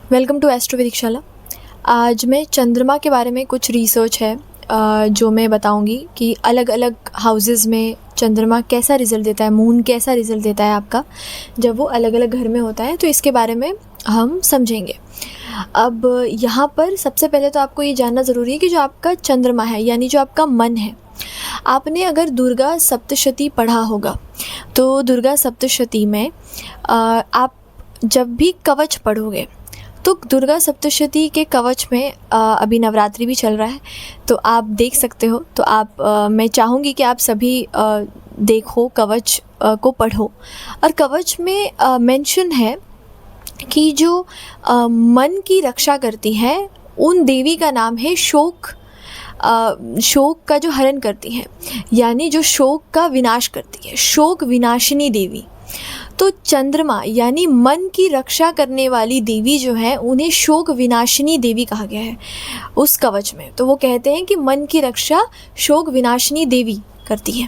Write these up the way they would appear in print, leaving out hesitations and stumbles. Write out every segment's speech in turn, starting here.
Welcome to astro वेदिकशाला। आज मैं चंद्रमा के बारे में कुछ रिसर्च है जो मैं बताऊंगी कि अलग अलग हाउसेस में चंद्रमा कैसा रिज़ल्ट देता है, मून कैसा रिज़ल्ट देता है आपका जब वो अलग अलग घर में होता है। तो इसके बारे में हम समझेंगे। अब यहाँ पर सबसे पहले तो आपको ये जानना ज़रूरी है कि जो आपका चंद्रमा है यानी जो आपका मन है, आपने अगर दुर्गा सप्तशती पढ़ा होगा तो दुर्गा सप्तशती में आप जब भी कवच पढ़ोगे तो दुर्गा सप्तशती के कवच में अभी नवरात्रि भी चल रहा है तो आप देख सकते हो। तो मैं चाहूँगी कि आप सभी देखो, कवच को पढ़ो। और कवच में मेंशन है कि जो मन की रक्षा करती है उन देवी का नाम है शोक। शोक का जो हरण करती है यानी जो शोक का विनाश करती है, शोक विनाशिनी देवी। तो चंद्रमा यानी मन की रक्षा करने वाली देवी जो है उन्हें शोक विनाशिनी देवी कहा गया है उस कवच में। तो वो कहते हैं कि मन की रक्षा शोक विनाशिनी देवी करती है।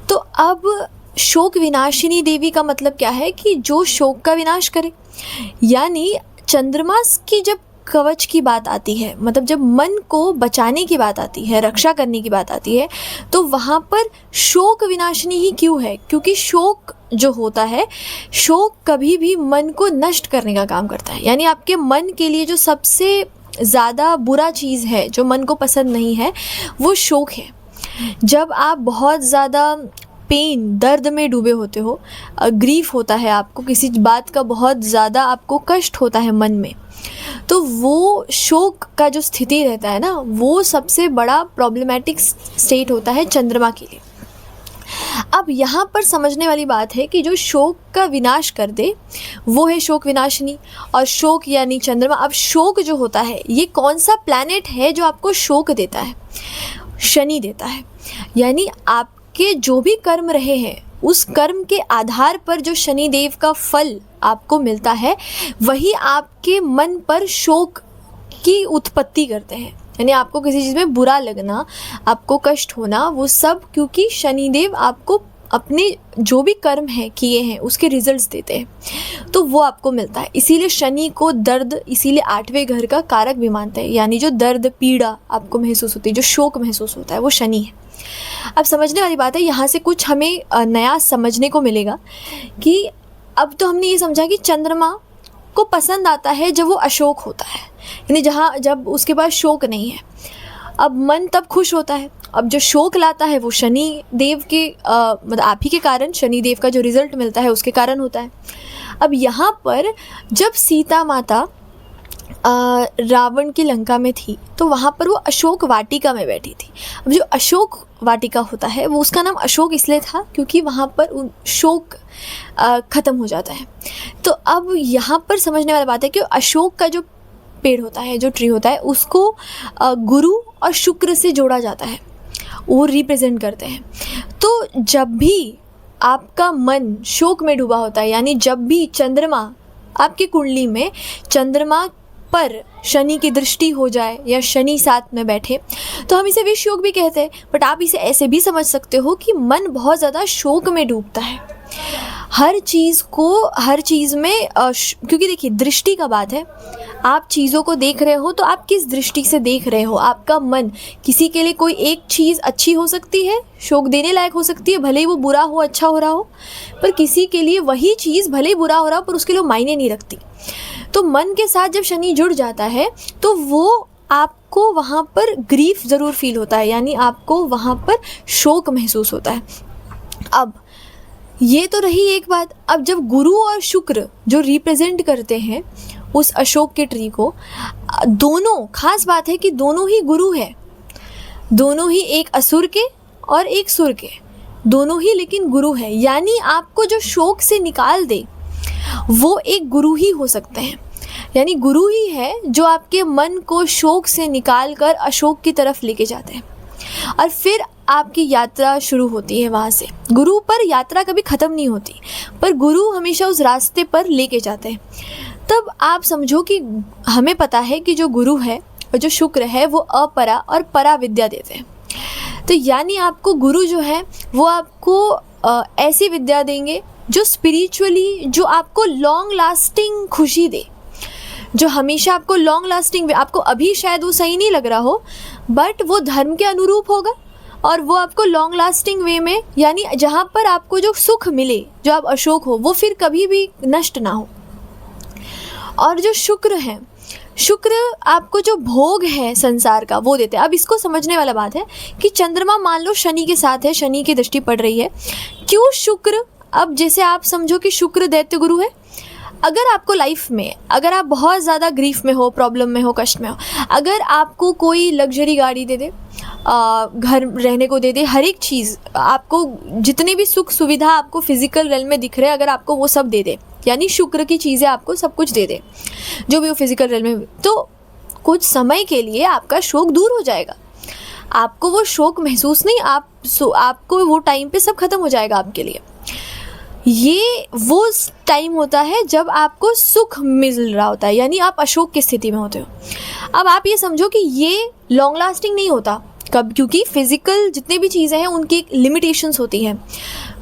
तो अब शोक विनाशिनी देवी का मतलब क्या है कि जो शोक का विनाश करे। यानी चंद्रमा की जब कवच की बात आती है, मतलब जब मन को बचाने की बात आती है, रक्षा करने की बात आती है, तो वहाँ पर शोक विनाशिनी ही क्यों है? क्योंकि शोक जो होता है, शोक कभी भी मन को नष्ट करने का काम करता है। यानी आपके मन के लिए जो सबसे ज़्यादा बुरा चीज़ है, जो मन को पसंद नहीं है, वो शोक है। जब आप बहुत ज़्यादा पेन, दर्द में डूबे होते हो, ग्रीफ होता है, आपको किसी बात का बहुत ज़्यादा आपको कष्ट होता है मन में, तो वो शोक का जो स्थिति रहता है ना, वो सबसे बड़ा प्रॉब्लमेटिक स्टेट होता है चंद्रमा के लिए। अब यहाँ पर समझने वाली बात है कि जो शोक का विनाश कर दे वो है शोक विनाशिनी, और शोक यानी चंद्रमा। अब शोक जो होता है, ये कौन सा प्लैनेट है जो आपको शोक देता है? शनि देता है। यानी आपके जो भी कर्म रहे हैं उस कर्म के आधार पर जो शनि देव का फल आपको मिलता है वही आपके मन पर शोक की उत्पत्ति करते हैं। यानी आपको किसी चीज़ में बुरा लगना, आपको कष्ट होना, वो सब क्योंकि शनिदेव आपको अपने जो भी कर्म है किए हैं उसके रिजल्ट्स देते हैं, तो वो आपको मिलता है। इसीलिए शनि को दर्द, इसीलिए 8वें घर का कारक भी मानते हैं। यानी जो दर्द, पीड़ा आपको महसूस होती है, जो शोक महसूस होता है, वो शनि है। अब समझने वाली बात है, यहाँ से कुछ हमें नया समझने को मिलेगा कि अब तो हमने ये समझा कि चंद्रमा को पसंद आता है जब वो अशोक होता है, यानी जब उसके पास शोक नहीं है। अब मन तब खुश होता है। अब जो शोक लाता है वो शनि देव के मतलब आप ही के कारण, शनि देव का जो रिजल्ट मिलता है उसके कारण होता है। अब यहाँ पर जब सीता माता रावण की लंका में थी तो वहाँ पर वो अशोक वाटिका में बैठी थी। अब जो अशोक वाटिका होता है वो उसका नाम अशोक इसलिए था क्योंकि वहाँ पर शोक ख़त्म हो जाता है। तो अब यहाँ पर समझने वाली बात है कि अशोक का जो पेड़ होता है, जो ट्री होता है, उसको गुरु और शुक्र से जोड़ा जाता है, वो रिप्रेजेंट करते हैं। तो जब भी आपका मन शोक में डूबा होता है, यानी जब भी चंद्रमा आपकी कुंडली में चंद्रमा पर शनि की दृष्टि हो जाए या शनि साथ में बैठे, तो हम इसे विष योग भी कहते हैं। बट आप इसे ऐसे भी समझ सकते हो कि मन बहुत ज़्यादा शोक में डूबता है हर चीज़ में, क्योंकि देखिए दृष्टि का बात है। आप चीज़ों को देख रहे हो तो आप किस दृष्टि से देख रहे हो। आपका मन, किसी के लिए कोई एक चीज़ अच्छी हो सकती है, शोक देने लायक हो सकती है, भले ही वो बुरा हो, अच्छा हो रहा हो, पर किसी के लिए वही चीज़ भले ही बुरा हो रहा हो पर उसके लिए मायने नहीं रखती। तो मन के साथ जब शनि जुड़ जाता है तो वो आपको वहाँ पर ग्रीफ ज़रूर फील होता है, यानी आपको वहाँ पर शोक महसूस होता है। अब ये तो रही एक बात। अब जब गुरु और शुक्र जो रिप्रेजेंट करते हैं उस अशोक के ट्री को, दोनों, खास बात है कि दोनों ही गुरु है, दोनों ही एक असुर के और एक सुर के, दोनों ही लेकिन गुरु है। यानी आपको जो शोक से निकाल दे वो एक गुरु ही हो सकते हैं। यानी गुरु ही है जो आपके मन को शोक से निकाल कर अशोक की तरफ लेके जाते हैं और फिर आपकी यात्रा शुरू होती है वहाँ से। गुरु पर यात्रा कभी ख़त्म नहीं होती, पर गुरु हमेशा उस रास्ते पर लेके जाते हैं। तब आप समझो कि हमें पता है कि जो गुरु है और जो शुक्र है वो अपरा और परा विद्या देते हैं। तो यानी आपको गुरु जो है वो आपको ऐसी विद्या देंगे जो स्पिरिचुअली, जो आपको लॉन्ग लास्टिंग खुशी दे, जो हमेशा आपको लॉन्ग लास्टिंग, आपको अभी शायद वो सही नहीं लग रहा हो बट वो धर्म के अनुरूप होगा और वो आपको लॉन्ग लास्टिंग वे में, यानी जहाँ पर आपको जो सुख मिले, जो आप अशोक हो, वो फिर कभी भी नष्ट ना हो। और जो शुक्र है, शुक्र आपको जो भोग है संसार का वो देते हैं। अब इसको समझने वाला बात है कि चंद्रमा मान लो शनि के साथ है, शनि की दृष्टि पड़ रही है, क्यों शुक्र? अब जैसे आप समझो कि शुक्र दैत्य गुरु है। अगर आपको लाइफ में, अगर आप बहुत ज़्यादा ग्रीफ में हो, प्रॉब्लम में हो, कष्ट में हो, अगर आपको कोई लग्जरी गाड़ी दे दे, घर रहने को दे दे, हर एक चीज़ आपको, जितनी भी सुख सुविधा आपको फिजिकल रेल में दिख रहे हैं, अगर आपको वो सब दे दे, यानी शुक्र की चीज़ें आपको सब कुछ दे दे, जो भी वो फिजिकल रेल में, तो कुछ समय के लिए आपका शोक दूर हो जाएगा। आपको वो शोक महसूस नहीं, आपको वो टाइम पे सब खत्म हो जाएगा आपके लिए। ये वो टाइम होता है जब आपको सुख मिल रहा होता है, यानी आप अशोक की स्थिति में होते हो। अब आप ये समझो कि ये लॉन्ग लास्टिंग नहीं होता कब, क्योंकि फिजिकल जितने भी चीज़ें हैं उनकी एक लिमिटेशंस होती हैं,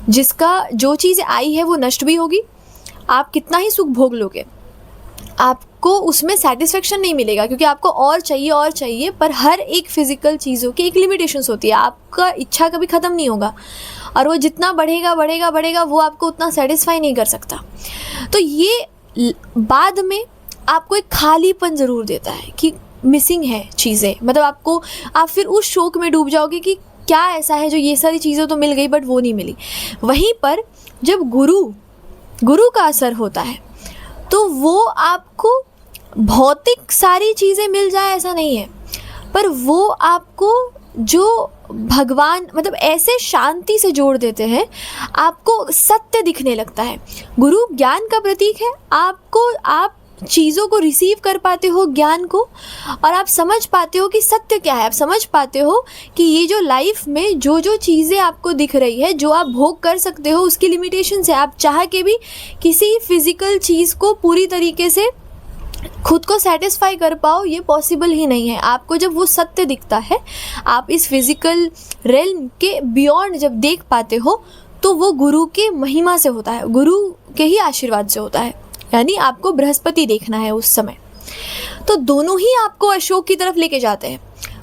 जिसका जो चीज़ आई है वो नष्ट भी होगी। आप कितना ही सुख भोग लोगे, आपको उसमें सेटिस्फेक्शन नहीं मिलेगा, क्योंकि आपको और चाहिए, पर हर एक फिजिकल चीज़ों की एक लिमिटेशंस होती है। आपका इच्छा कभी ख़त्म नहीं होगा और वो जितना बढ़ेगा वो आपको उतना सेटिस्फाई नहीं कर सकता। तो ये बाद में आपको एक खालीपन ज़रूर देता है कि मिसिंग है चीज़ें, मतलब आप फिर उस शोक में डूब जाओगे कि क्या ऐसा है जो ये सारी चीज़ें तो मिल गई बट वो नहीं मिली। वहीं पर जब गुरु का असर होता है तो वो आपको भौतिक सारी चीज़ें मिल जाए ऐसा नहीं है, पर वो आपको जो भगवान, मतलब ऐसे शांति से जोड़ देते हैं, आपको सत्य दिखने लगता है। गुरु ज्ञान का प्रतीक है। आप चीज़ों को रिसीव कर पाते हो, ज्ञान को, और आप समझ पाते हो कि सत्य क्या है। आप समझ पाते हो कि ये जो लाइफ में जो चीज़ें आपको दिख रही है, जो आप भोग कर सकते हो, उसकी लिमिटेशंस है। आप चाह के भी किसी फिजिकल चीज़ को पूरी तरीके से खुद को सेटिस्फाई कर पाओ, ये पॉसिबल ही नहीं है। आपको जब वो सत्य दिखता है, आप इस फिजिकल रेल्म के बियॉन्ड जब देख पाते हो, तो वो गुरु के महिमा से होता है, गुरु के ही आशीर्वाद से होता है। यानी आपको बृहस्पति देखना है उस समय। तो दोनों ही आपको अशोक की तरफ लेके जाते हैं,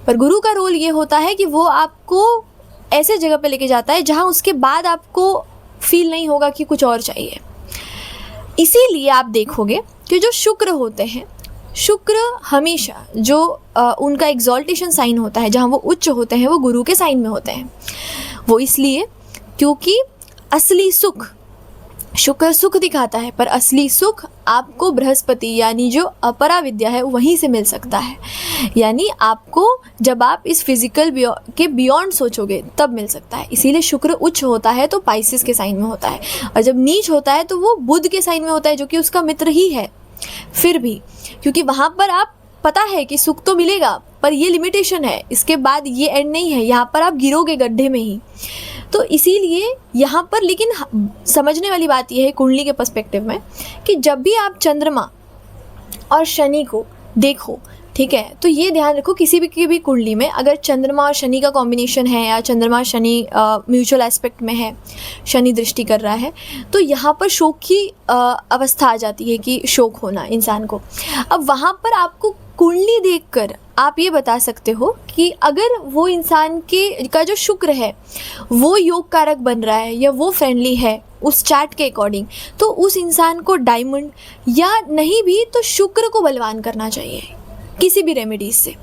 पर गुरु का रोल ये होता है कि वो आपको ऐसे जगह पे लेके जाता है जहाँ उसके बाद आपको फील नहीं होगा कि कुछ और चाहिए। इसीलिए आप देखोगे कि जो शुक्र होते हैं, शुक्र हमेशा जो उनका एग्जॉल्टेशन साइन होता है, जहाँ वो उच्च होते हैं, वो गुरु के साइन में होते हैं। वो इसलिए क्योंकि असली सुख, शुक्र सुख दिखाता है, पर असली सुख आपको बृहस्पति यानी जो अपरा विद्या है वहीं से मिल सकता है। यानी आपको जब आप इस फिजिकल के बियॉन्ड सोचोगे तब मिल सकता है। इसीलिए शुक्र उच्च होता है तो पाइसेस के साइन में होता है, और जब नीच होता है तो वो बुध के साइन में होता है, जो कि उसका मित्र ही है। फिर भी क्योंकि वहाँ पर आप पता है कि सुख तो मिलेगा, पर ये लिमिटेशन है, इसके बाद ये एंड नहीं है, यहाँ पर आप गिरोगे गड्ढे में ही। तो इसीलिए यहाँ पर लेकिन समझने वाली बात यह है कुंडली के पर्सपेक्टिव में कि जब भी आप चंद्रमा और शनि को देखो, ठीक है, तो ये ध्यान रखो किसी भी कुंडली में अगर चंद्रमा और शनि का कॉम्बिनेशन है, या चंद्रमा शनि म्यूचुअल एस्पेक्ट में है, शनि दृष्टि कर रहा है, तो यहाँ पर शोक की अवस्था आ जाती है कि शोक होना इंसान को। अब वहाँ पर आपको कुंडली देखकर आप ये बता सकते हो कि अगर वो इंसान का जो शुक्र है वो योग कारक बन रहा है या वो फ्रेंडली है उस चार्ट के अकॉर्डिंग, तो उस इंसान को डायमंड, या नहीं भी तो शुक्र को बलवान करना चाहिए किसी भी रेमेडीज से।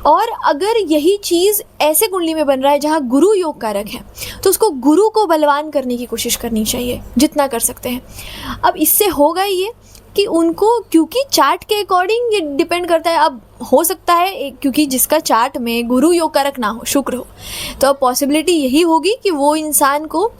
और अगर यही चीज़ ऐसे कुंडली में बन रहा है जहाँ गुरु योग कारक है, तो उसको गुरु को बलवान करने की कोशिश करनी चाहिए जितना कर सकते हैं। अब इससे होगा ये कि उनको, क्योंकि चार्ट के अकॉर्डिंग ये डिपेंड करता है। अब हो सकता है क्योंकि जिसका चार्ट में गुरु योग कारक ना हो, शुक्र हो, तो अब पॉसिबिलिटी यही होगी कि वो इंसान को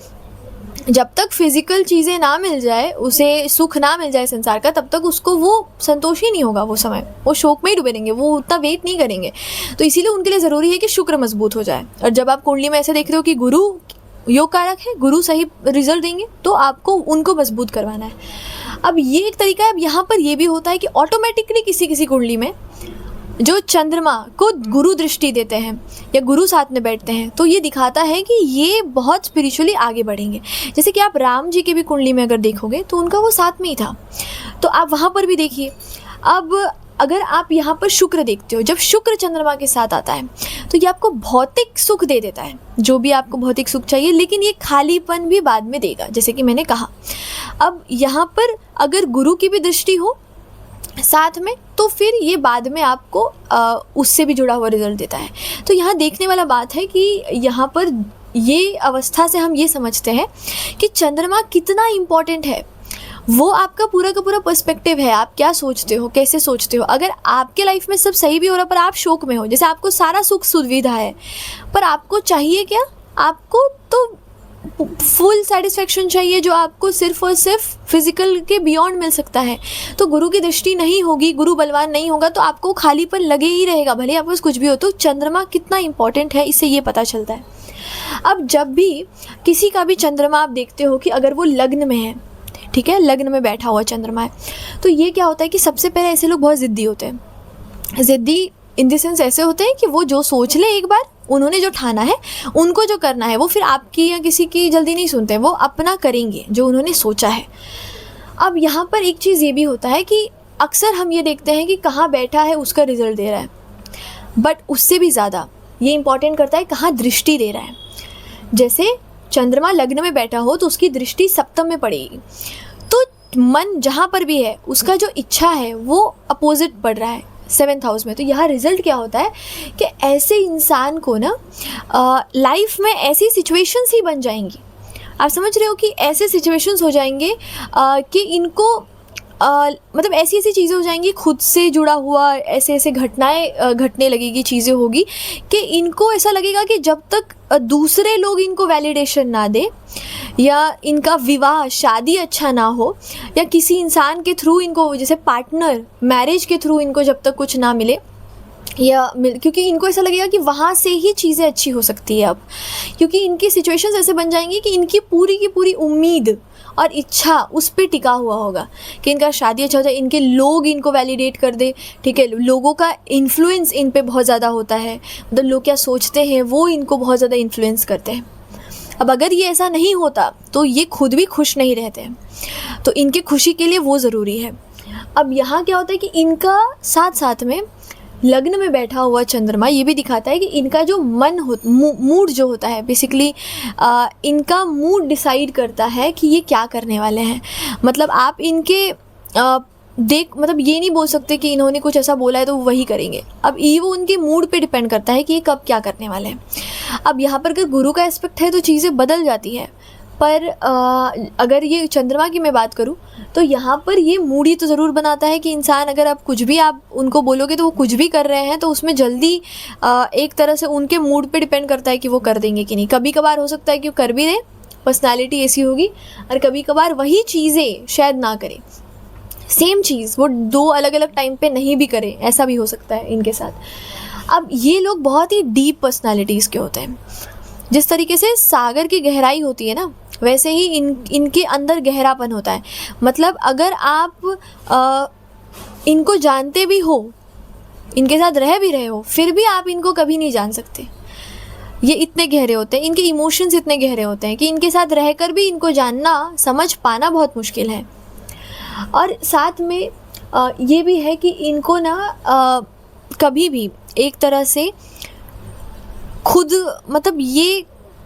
जब तक फिजिकल चीज़ें ना मिल जाए, उसे सुख ना मिल जाए संसार का, तब तक उसको वो संतोष ही नहीं होगा। वो समय वो शोक में ही डूबे रहेंगे, वो उतना वेट नहीं करेंगे। तो इसीलिए उनके लिए ज़रूरी है कि शुक्र मजबूत हो जाए। और जब आप कुंडली में ऐसे देख रहे हो कि गुरु योग कारक है, गुरु सही रिजल्ट देंगे, तो आपको उनको मजबूत करवाना है। अब ये एक तरीका है। अब यहाँ पर ये भी होता है कि ऑटोमेटिकली किसी कुंडली में जो चंद्रमा को गुरु दृष्टि देते हैं या गुरु साथ में बैठते हैं, तो ये दिखाता है कि ये बहुत स्पिरिचुअली आगे बढ़ेंगे। जैसे कि आप राम जी की भी कुंडली में अगर देखोगे तो उनका वो साथ में ही था। तो आप वहाँ पर भी देखिए, अब अगर आप यहाँ पर शुक्र देखते हो, जब शुक्र चंद्रमा के साथ आता है तो ये आपको भौतिक सुख दे देता है, जो भी आपको भौतिक सुख चाहिए, लेकिन ये खालीपन भी बाद में देगा, जैसे कि मैंने कहा। अब यहाँ पर अगर गुरु की भी दृष्टि हो साथ में, तो फिर ये बाद में आपको उससे भी जुड़ा हुआ रिजल्ट देता है। तो यहाँ देखने वाला बात है कि यहाँ पर ये अवस्था से हम ये समझते हैं कि चंद्रमा कितना इम्पॉर्टेंट है। वो आपका पूरा का पूरा पर्सपेक्टिव है, आप क्या सोचते हो, कैसे सोचते हो। अगर आपके लाइफ में सब सही भी हो रहा पर आप शोक में हो, जैसे आपको सारा सुख सुविधा है पर आपको चाहिए क्या, आपको तो फुल सेटिस्फेक्शन चाहिए जो आपको सिर्फ और सिर्फ फिजिकल के बियॉन्ड मिल सकता है। तो गुरु की दृष्टि नहीं होगी, गुरु बलवान नहीं होगा तो आपको खालीपन लगे ही रहेगा, भले आपके पास कुछ भी हो। तो चंद्रमा कितना इंपॉर्टेंट है इससे ये पता चलता है। अब जब भी किसी का भी चंद्रमा आप देखते हो कि अगर वो लग्न में है, ठीक है, लग्न में बैठा हुआ चंद्रमा है, तो ये क्या होता है कि सबसे पहले ऐसे लोग बहुत ज़िद्दी होते हैं। ज़िद्दी इन द सेंस ऐसे होते हैं कि वो जो सोच ले एक बार, उन्होंने जो ठाना है, उनको जो करना है, वो फिर आपकी या किसी की जल्दी नहीं सुनते, वो अपना करेंगे जो उन्होंने सोचा है। अब यहाँ पर एक चीज़ ये भी होता है कि अक्सर हम ये देखते हैं कि कहाँ बैठा है उसका रिजल्ट दे रहा है, बट उससे भी ज़्यादा ये इम्पॉर्टेंट करता है कहाँ दृष्टि दे रहा है। जैसे चंद्रमा लग्न में बैठा हो तो उसकी दृष्टि सप्तम में पड़ेगी, तो मन जहाँ पर भी है उसका जो इच्छा है वो अपोजिट पड़ रहा है 7th हाउस में। तो यहाँ रिजल्ट क्या होता है कि ऐसे इंसान को ना लाइफ में ऐसी सिचुएशंस ही बन जाएंगी, आप समझ रहे हो कि ऐसे सिचुएशंस हो जाएंगे कि इनको मतलब ऐसी ऐसी चीज़ें हो जाएंगी, खुद से जुड़ा हुआ ऐसे ऐसे घटनाएं घटने लगेगी, चीज़ें होगी कि इनको ऐसा लगेगा कि जब तक दूसरे लोग इनको वैलिडेशन ना दे, या इनका विवाह शादी अच्छा ना हो, या किसी इंसान के थ्रू इनको, जैसे पार्टनर मैरिज के थ्रू इनको जब तक कुछ ना मिले, या क्योंकि इनको ऐसा लगेगा कि वहाँ से ही चीज़ें अच्छी हो सकती है अब, क्योंकि इनकी सिचुएशंस ऐसे बन जाएंगी कि इनकी पूरी की पूरी उम्मीद और इच्छा उस पर टिका हुआ होगा कि इनका शादी अच्छा हो जाए, इनके लोग इनको वैलिडेट कर दे, ठीक है, लोगों का इन्फ्लुएंस इन पे बहुत ज़्यादा होता है, मतलब लोग क्या सोचते हैं वो इनको बहुत ज़्यादा इन्फ्लुएंस करते हैं। अब अगर ये ऐसा नहीं होता तो ये खुद भी खुश नहीं रहते हैं, तो इनके खुशी के लिए वो ज़रूरी है। अब यहाँ क्या होता है कि इनका साथ साथ में लग्न में बैठा हुआ चंद्रमा ये भी दिखाता है कि इनका जो मन हो, मूड जो होता है, बेसिकली इनका मूड डिसाइड करता है कि ये क्या करने वाले हैं। मतलब आप इनके मतलब ये नहीं बोल सकते कि इन्होंने कुछ ऐसा बोला है तो वो वही करेंगे। अब ये वो उनके मूड पे डिपेंड करता है कि ये कब क्या करने वाले हैं। अब यहाँ पर अगर गुरु का एस्पेक्ट है तो चीज़ें बदल जाती हैं, पर अगर ये चंद्रमा की मैं बात करूँ तो यहाँ पर ये मूडी तो ज़रूर बनाता है कि इंसान, अगर आप कुछ भी आप उनको बोलोगे तो वो कुछ भी कर रहे हैं, तो उसमें जल्दी एक तरह से उनके मूड पे डिपेंड करता है कि वो कर देंगे कि नहीं। कभी कभार हो सकता है कि वो कर भी दें, पर्सनालिटी ऐसी होगी, और कभी कभार वही चीज़ें शायद ना करें, सेम चीज़ वो 2 अलग अलग टाइम पे नहीं भी करें, ऐसा भी हो सकता है इनके साथ। अब ये लोग बहुत ही डीप पर्सनालिटीज़ के होते हैं। जिस तरीके से सागर की गहराई होती है ना, वैसे ही इनके अंदर गहरापन होता है। मतलब अगर आप इनको जानते भी हो, इनके साथ रह भी रहे हो, फिर भी आप इनको कभी नहीं जान सकते। ये इतने गहरे होते हैं, इनके इमोशंस इतने गहरे होते हैं कि इनके साथ रहकर भी इनको जानना, समझ पाना बहुत मुश्किल है। और साथ में ये भी है कि इनको ना कभी भी एक तरह से खुद, मतलब ये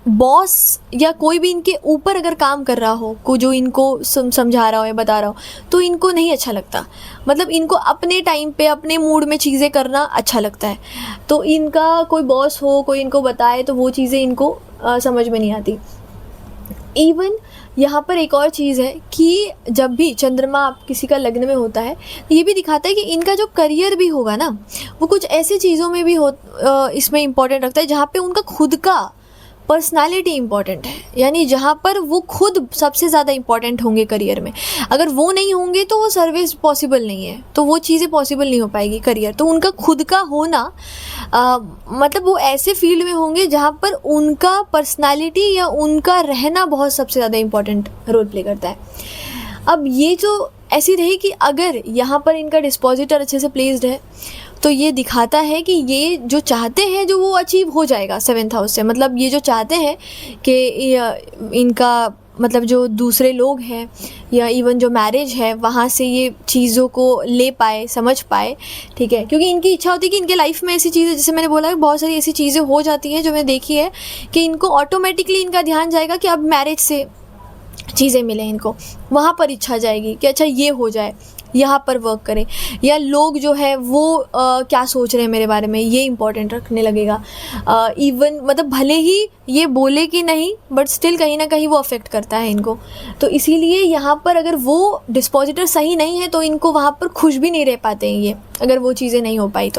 बॉस या कोई भी इनके ऊपर अगर काम कर रहा हो, को जो इनको समझा रहा हो या बता रहा हो, तो इनको नहीं अच्छा लगता। मतलब इनको अपने टाइम पे अपने मूड में चीज़ें करना अच्छा लगता है। तो इनका कोई बॉस हो, कोई इनको बताए, तो वो चीज़ें इनको समझ में नहीं आती। इवन यहाँ पर एक और चीज़ है कि जब भी चंद्रमा आप किसी का लग्न में होता है, ये भी दिखाता है कि इनका जो करियर भी होगा ना, वो कुछ ऐसी चीज़ों में भी इसमें इम्पोर्टेंट रखता है जहाँ पे उनका खुद का पर्सनालिटी इम्पॉर्टेंट है, यानी जहाँ पर वो खुद सबसे ज़्यादा इम्पॉर्टेंट होंगे करियर में। अगर वो नहीं होंगे तो वो सर्विस पॉसिबल नहीं है, तो वो चीज़ें पॉसिबल नहीं हो पाएगी करियर। तो उनका खुद का होना मतलब वो ऐसे फील्ड में होंगे जहाँ पर उनका पर्सनालिटी या उनका रहना बहुत सबसे ज़्यादा इम्पॉर्टेंट रोल प्ले करता है। अब ये जो ऐसी रही कि अगर यहाँ पर इनका डिस्पोजिटर अच्छे से प्लेस्ड है, तो ये दिखाता है कि ये जो चाहते हैं जो वो अचीव हो जाएगा 7th हाउस से। मतलब ये जो चाहते हैं कि इनका मतलब जो दूसरे लोग हैं या इवन जो मैरिज है वहाँ से ये चीज़ों को ले पाए, समझ पाए, ठीक है। क्योंकि इनकी इच्छा होती है कि इनके लाइफ में ऐसी चीज़ें, जैसे मैंने बोला बहुत सारी ऐसी चीज़ें हो जाती हैं जो मैंने देखी है कि इनको ऑटोमेटिकली इनका ध्यान जाएगा कि अब मैरिज से चीज़ें मिलें इनको, वहाँ पर इच्छा जाएगी कि अच्छा ये हो जाए, यहाँ पर वर्क करें, या लोग जो है वो क्या सोच रहे हैं मेरे बारे में, ये इम्पोर्टेंट रखने लगेगा। इवन मतलब भले ही ये बोले कि नहीं, बट स्टिल कहीं ना कहीं वो अफेक्ट करता है इनको। तो इसीलिए यहाँ पर अगर वो डिस्पोजिटर सही नहीं है तो इनको वहाँ पर खुश भी नहीं रह पाते हैं ये, अगर वो चीज़ें नहीं हो पाई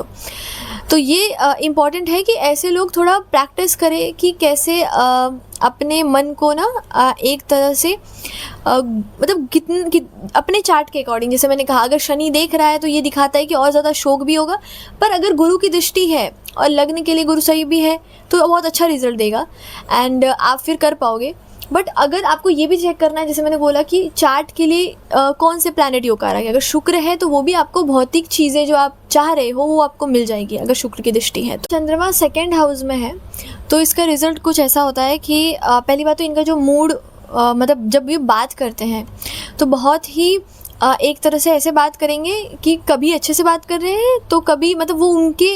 तो ये इम्पॉर्टेंट है कि ऐसे लोग थोड़ा प्रैक्टिस करें कि कैसे अपने मन को ना एक तरह से मतलब अपने चार्ट के अकॉर्डिंग, जैसे मैंने कहा अगर शनि देख रहा है तो ये दिखाता है कि और ज़्यादा शोक भी होगा, पर अगर गुरु की दृष्टि है और लग्न के लिए गुरु सही भी है तो बहुत अच्छा रिजल्ट देगा एंड आप फिर कर पाओगे। बट अगर आपको ये भी चेक करना है, जैसे मैंने बोला कि चार्ट के लिए कौन से प्लैनेट योग कारक है, अगर शुक्र है तो वो भी आपको भौतिक चीज़ें जो आप चाह रहे हो वो आपको मिल जाएगी अगर शुक्र की दृष्टि है। तो चंद्रमा 2nd हाउस में है तो इसका रिजल्ट कुछ ऐसा होता है कि पहली बात तो इनका जो मूड, मतलब जब ये बात करते हैं तो बहुत ही एक तरह से ऐसे बात करेंगे कि कभी अच्छे से बात कर रहे हैं तो कभी मतलब वो उनके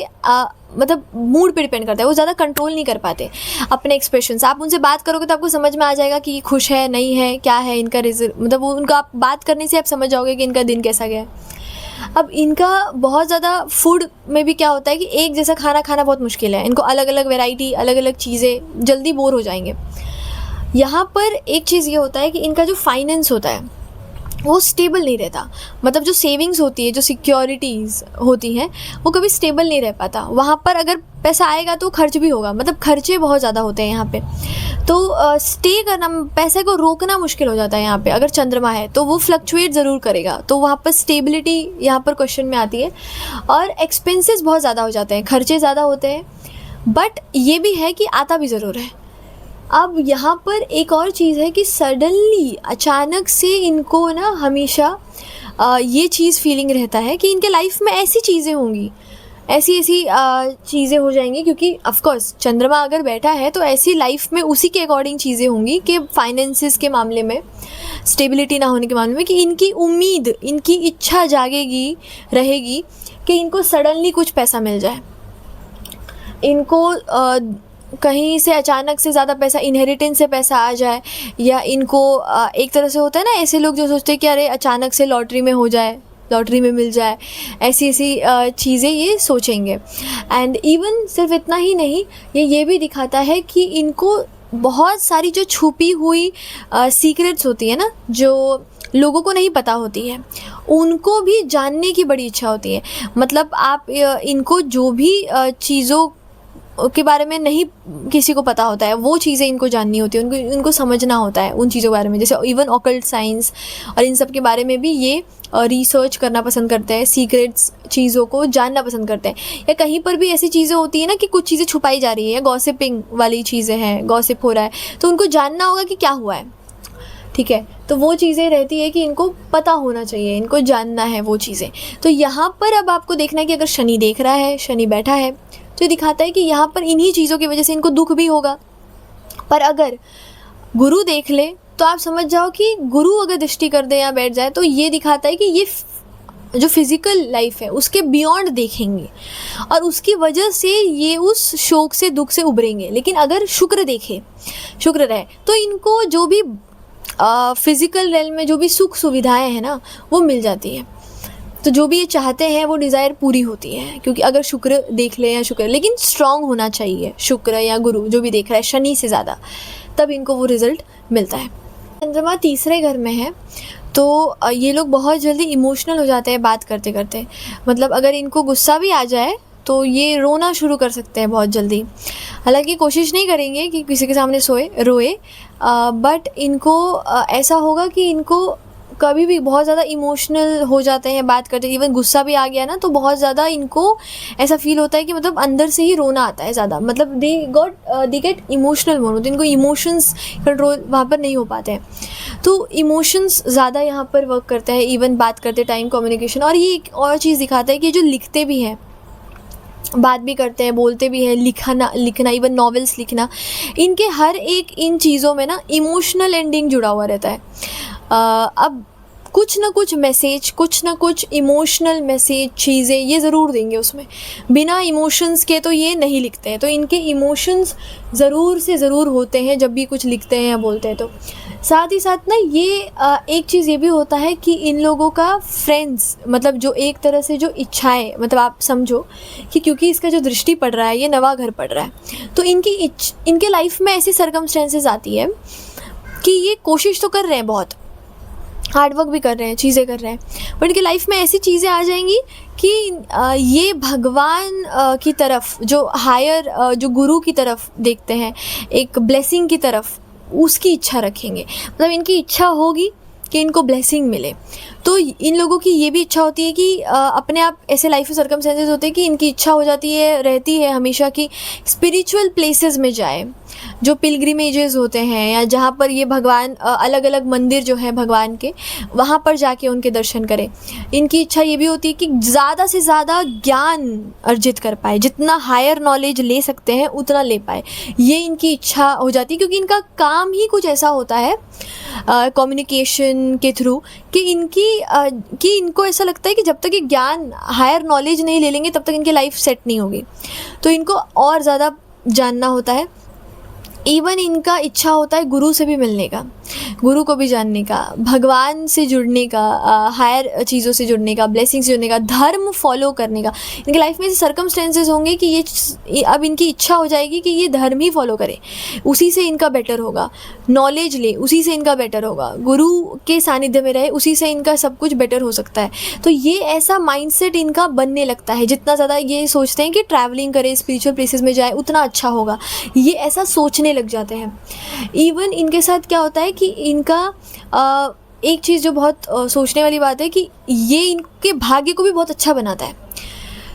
मतलब मूड पे डिपेंड करता है, वो ज़्यादा कंट्रोल नहीं कर पाते अपने एक्सप्रेशंस। आप उनसे बात करोगे तो आपको समझ में आ जाएगा कि खुश है नहीं है, क्या है इनका रिजल्ट, मतलब वो उनका आप बात करने से आप समझ जाओगे कि इनका दिन कैसा गया है। अब इनका बहुत ज़्यादा फूड में भी क्या होता है कि एक जैसा खाना खाना बहुत मुश्किल है, इनको अलग अलग वैरायटी, अलग अलग चीज़ें, जल्दी बोर हो जाएंगे। यहाँ पर एक चीज़ ये होता है कि इनका जो फाइनेंस होता है वो स्टेबल नहीं रहता, मतलब जो सेविंग्स होती है, जो सिक्योरिटीज़ होती हैं वो कभी स्टेबल नहीं रह पाता। वहाँ पर अगर पैसा आएगा तो खर्च भी होगा, मतलब खर्चे बहुत ज़्यादा होते हैं यहाँ पे। तो स्टे करना, पैसे को रोकना मुश्किल हो जाता है यहाँ पे। अगर चंद्रमा है तो वो फ्लक्चुएट ज़रूर करेगा, तो वहाँ पर स्टेबिलिटी यहाँ पर क्वेश्चन में आती है। और एक्सपेंसेस बहुत ज़्यादा हो जाते हैं, खर्चे ज़्यादा होते हैं, बट ये भी है कि आता भी ज़रूर है। अब यहाँ पर एक और चीज़ है कि सडनली अचानक से इनको ना हमेशा ये चीज़ फीलिंग रहता है कि इनके लाइफ में ऐसी चीज़ें होंगी, ऐसी ऐसी चीज़ें हो जाएंगी, क्योंकि ऑफ कोर्स चंद्रमा अगर बैठा है तो ऐसी लाइफ में उसी के अकॉर्डिंग चीज़ें होंगी कि फाइनेंसिस के मामले में, स्टेबिलिटी ना होने के मामले में, कि इनकी उम्मीद, इनकी इच्छा जागेगी, रहेगी कि इनको सडनली कुछ पैसा मिल जाए, इनको कहीं से अचानक से ज़्यादा पैसा, इनहेरिटेंस से पैसा आ जाए, या इनको एक तरह से होता है ना ऐसे लोग जो सोचते हैं कि अरे अचानक से लॉटरी में हो जाए, लॉटरी में मिल जाए, ऐसी ऐसी चीज़ें ये सोचेंगे। एंड इवन सिर्फ इतना ही नहीं, ये भी दिखाता है कि इनको बहुत सारी जो छुपी हुई सीक्रेट्स होती है ना, जो लोगों को नहीं पता होती है, उनको भी जानने की बड़ी इच्छा होती है। मतलब आप इनको जो भी चीज़ों के बारे में नहीं किसी को पता होता है, वो चीज़ें इनको जाननी होती है, उनको समझना होता है उन चीज़ों के बारे में, जैसे इवन ऑकल्ट साइंस और इन सब के बारे में भी ये रिसर्च करना पसंद करते हैं, सीक्रेट्स चीज़ों को जानना पसंद करते हैं। या कहीं पर भी ऐसी चीज़ें होती है ना कि कुछ चीज़ें छुपाई जा रही है, या गॉसिपिंग वाली चीज़ें हैं, गॉसिप हो रहा है, तो उनको जानना होगा कि क्या हुआ है, ठीक है। तो वो चीज़ें रहती है कि इनको पता होना चाहिए, इनको जानना है वो चीज़ें। तो यहाँ पर अब आपको देखना है कि अगर शनि देख रहा है, शनि बैठा है, तो ये दिखाता है कि यहाँ पर इन्हीं चीज़ों की वजह से इनको दुख भी होगा। पर अगर गुरु देख ले तो आप समझ जाओ कि गुरु अगर दृष्टि कर दे या बैठ जाए तो ये दिखाता है कि ये जो फिज़िकल लाइफ है उसके बियॉन्ड देखेंगे और उसकी वजह से ये उस शोक से, दुख से उभरेंगे। लेकिन अगर शुक्र देखे, शुक्र रहे, तो इनको जो भी फिज़िकल रेल में जो भी सुख सुविधाएं हैं ना वो मिल जाती है। तो जो भी ये चाहते हैं वो डिज़ायर पूरी होती है, क्योंकि अगर शुक्र देख ले या शुक्र, लेकिन स्ट्रांग होना चाहिए शुक्र या गुरु जो भी देख रहा है, शनि से ज़्यादा, तब इनको वो रिज़ल्ट मिलता है। चंद्रमा 3रे घर में है तो ये लोग बहुत जल्दी इमोशनल हो जाते हैं बात करते करते। मतलब अगर इनको गुस्सा भी आ जाए तो ये रोना शुरू कर सकते हैं बहुत जल्दी। हालांकि कोशिश नहीं करेंगे कि किसी के सामने रोए, बट इनको ऐसा होगा कि इनको कभी भी बहुत ज़्यादा इमोशनल हो जाते हैं बात करते। इवन गुस्सा भी आ गया ना तो बहुत ज़्यादा इनको ऐसा फील होता है कि मतलब अंदर से ही रोना आता है ज़्यादा, मतलब दे गेट इमोशनल मोड, तो इनको इमोशंस कंट्रोल वहाँ पर नहीं हो पाते हैं। तो इमोशंस ज़्यादा यहाँ पर वर्क करता है, इवन बात करते टाइम, कम्युनिकेशन। और ये एक और चीज़ दिखाता है कि जो लिखते भी हैं बात भी करते हैं, बोलते भी हैं, लिखना इवन नॉवेल्स लिखना, इनके हर एक इन चीज़ों में ना इमोशनल एंडिंग जुड़ा हुआ रहता है। अब कुछ ना कुछ मैसेज, कुछ ना कुछ इमोशनल मैसेज चीज़ें ये ज़रूर देंगे उसमें। बिना इमोशंस के तो ये नहीं लिखते हैं, तो इनके इमोशंस ज़रूर से ज़रूर होते हैं जब भी कुछ लिखते हैं या बोलते हैं। तो साथ ही साथ ना ये एक चीज़ ये भी होता है कि इन लोगों का फ्रेंड्स, मतलब जो एक तरह से जो इच्छाएं, मतलब आप समझो कि क्योंकि इसका जो दृष्टि पड़ रहा है, ये नवा घर पड़ रहा है, तो इनके लाइफ में ऐसी सर्कमस्टेंसेस आती है कि ये कोशिश तो कर रहे हैं, बहुत हार्डवर्क भी कर रहे हैं, चीज़ें कर रहे हैं, बट इनकी लाइफ में ऐसी चीज़ें आ जाएंगी कि ये भगवान की तरफ, जो हायर, जो गुरु की तरफ देखते हैं, एक ब्लेसिंग की तरफ, उसकी इच्छा रखेंगे। मतलब इनकी इच्छा होगी कि इनको ब्लेसिंग मिले। तो इन लोगों की ये भी इच्छा होती है कि अपने आप ऐसे लाइफ में सर्कमस्टेंसेस होते हैं कि इनकी इच्छा हो जाती है, रहती है हमेशा कि स्पिरिचुअल प्लेसेस में जाए, जो पिलग्रिमेजेस होते हैं या जहाँ पर ये भगवान, अलग अलग मंदिर जो है भगवान के, वहाँ पर जाके उनके दर्शन करें। इनकी इच्छा ये भी होती है कि ज़्यादा से ज़्यादा ज्ञान अर्जित कर पाए, जितना हायर नॉलेज ले सकते हैं उतना ले पाए, ये इनकी इच्छा हो जाती है। क्योंकि इनका काम ही कुछ ऐसा होता है कम्युनिकेशन के थ्रू कि इनको ऐसा लगता है कि जब तक ये ज्ञान, हायर नॉलेज नहीं ले लेंगे तब तक इनकी लाइफ सेट नहीं होगी। तो इनको और ज़्यादा जानना होता है। इवन इनका इच्छा होता है गुरु से भी मिलने का, गुरु को भी जानने का, भगवान से जुड़ने का, हायर चीज़ों से जुड़ने का, ब्लेसिंग से जुड़ने का, धर्म फॉलो करने का। इनकी लाइफ में ऐसे सर्कमस्टेंसेस होंगे कि ये अब इनकी इच्छा हो जाएगी कि ये धर्म ही फॉलो करे, उसी से इनका बेटर होगा, नॉलेज ले उसी से इनका बेटर होगा, गुरु के सानिध्य में रहे उसी से इनका सब कुछ बेटर हो सकता है। तो ये ऐसा माइंडसेट इनका बनने लगता है। जितना ज़्यादा ये सोचते हैं कि ट्रैवलिंग करें, स्पिरिचुअल प्लेसेस में जाए, उतना अच्छा होगा, ये ऐसा सोचने लग जाते हैं। इवन इनके साथ क्या होता है कि इनका एक चीज़ जो बहुत सोचने वाली बात है कि ये इनके भाग्य को भी बहुत अच्छा बनाता है।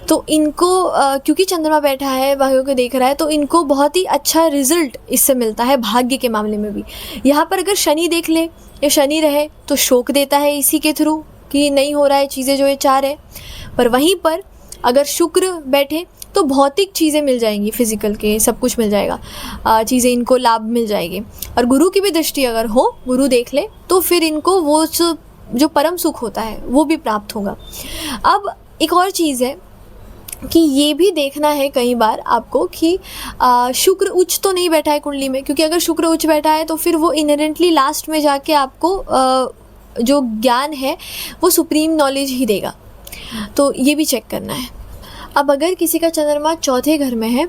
तो इनको क्योंकि चंद्रमा बैठा है, भाग्यों को देख रहा है, तो इनको बहुत ही अच्छा रिजल्ट इससे मिलता है भाग्य के मामले में भी। यहाँ पर अगर शनि देख ले या शनि रहे तो शोक देता है इसी के थ्रू कि नहीं हो रहा है चीज़ें जो ये चाह रहे। पर वहीं पर अगर शुक्र बैठे तो भौतिक चीज़ें मिल जाएंगी, फिजिकल के सब कुछ मिल जाएगा, चीज़ें इनको लाभ मिल जाएगी। और गुरु की भी दृष्टि अगर हो, गुरु देख ले, तो फिर इनको वो जो परम सुख होता है वो भी प्राप्त होगा। अब एक और चीज़ है कि ये भी देखना है कई बार आपको कि शुक्र उच्च तो नहीं बैठा है कुंडली में, क्योंकि अगर शुक्र उच्च बैठा है तो फिर वो इनहेरेंटली लास्ट में जाके आपको जो ज्ञान है वो सुप्रीम नॉलेज ही देगा। तो ये भी चेक करना है। अब अगर किसी का चंद्रमा चौथे घर में है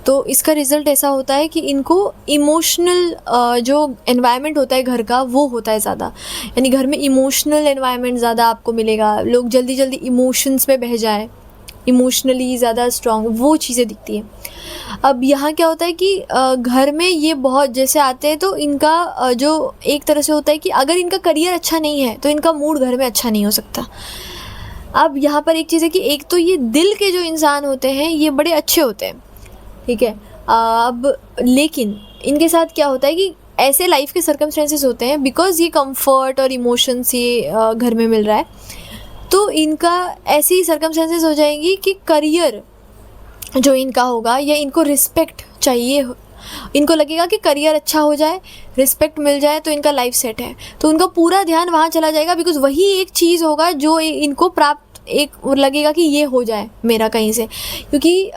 तो इसका रिज़ल्ट ऐसा होता है कि इनको इमोशनल जो एनवायरनमेंट होता है घर का वो होता है ज़्यादा, यानी घर में इमोशनल एनवायरनमेंट ज़्यादा आपको मिलेगा। लोग जल्दी जल्दी इमोशंस में बह जाए, इमोशनली ज़्यादा स्ट्रॉन्ग, वो चीज़ें दिखती है। अब यहाँ क्या होता है कि घर में ये बहुत जैसे आते हैं तो इनका जो एक तरह से होता है कि अगर इनका करियर अच्छा नहीं है तो इनका मूड घर में अच्छा नहीं हो सकता। अब यहाँ पर एक चीज़ है कि एक तो ये दिल के जो इंसान होते हैं ये बड़े अच्छे होते हैं, ठीक है। अब लेकिन इनके साथ क्या होता है कि ऐसे लाइफ के सर्कमस्टेंसेस होते हैं, बिकॉज़ ये कंफर्ट और इमोशंस ये घर में मिल रहा है, तो इनका ऐसी सर्कमस्टेंसेस हो जाएंगी कि करियर जो इनका होगा या इनको रिस्पेक्ट चाहिए, इनको लगेगा कि करियर अच्छा हो जाए, रिस्पेक्ट मिल जाए तो इनका लाइफ सेट है, तो उनका पूरा ध्यान वहाँ चला जाएगा। बिकॉज़ वही एक चीज़ होगा जो इनको प्राप्त, एक लगेगा कि ये हो जाए मेरा कहीं से, क्योंकि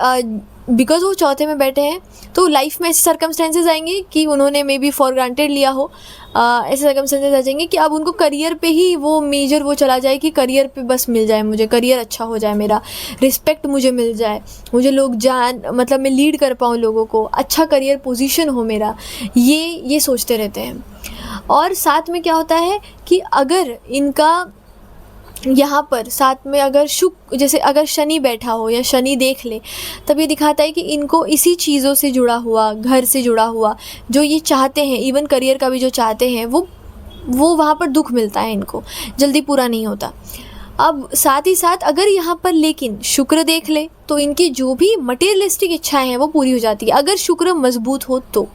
बिकॉज़ वो चौथे में बैठे हैं तो लाइफ में ऐसे सर्कमस्टेंसेस आएंगे कि उन्होंने मे बी फॉर ग्रांटेड लिया हो, ऐसे सर्कमस्टेंसेस आ जाएंगे कि अब उनको करियर पे ही वो मेजर वो चला जाए कि करियर पे बस मिल जाए, मुझे करियर अच्छा हो जाए, मेरा रिस्पेक्ट मुझे मिल जाए, मुझे लोग मतलब मैं लीड कर पाऊँ लोगों को, अच्छा करियर पोजीशन हो मेरा, ये सोचते रहते हैं। और साथ में क्या होता है कि अगर इनका यहाँ पर साथ में अगर जैसे अगर शनि बैठा हो या शनि देख ले, तब ये दिखाता है कि इनको इसी चीज़ों से जुड़ा हुआ, घर से जुड़ा हुआ जो ये चाहते हैं, इवन करियर का भी जो चाहते हैं वो वहाँ पर दुख मिलता है, इनको जल्दी पूरा नहीं होता। अब साथ ही साथ अगर यहाँ पर लेकिन शुक्र देख ले तो इनकी जो भी मटेरियलिस्टिक इच्छाएं हैं वो पूरी हो जाती है, अगर शुक्र मजबूत हो तो।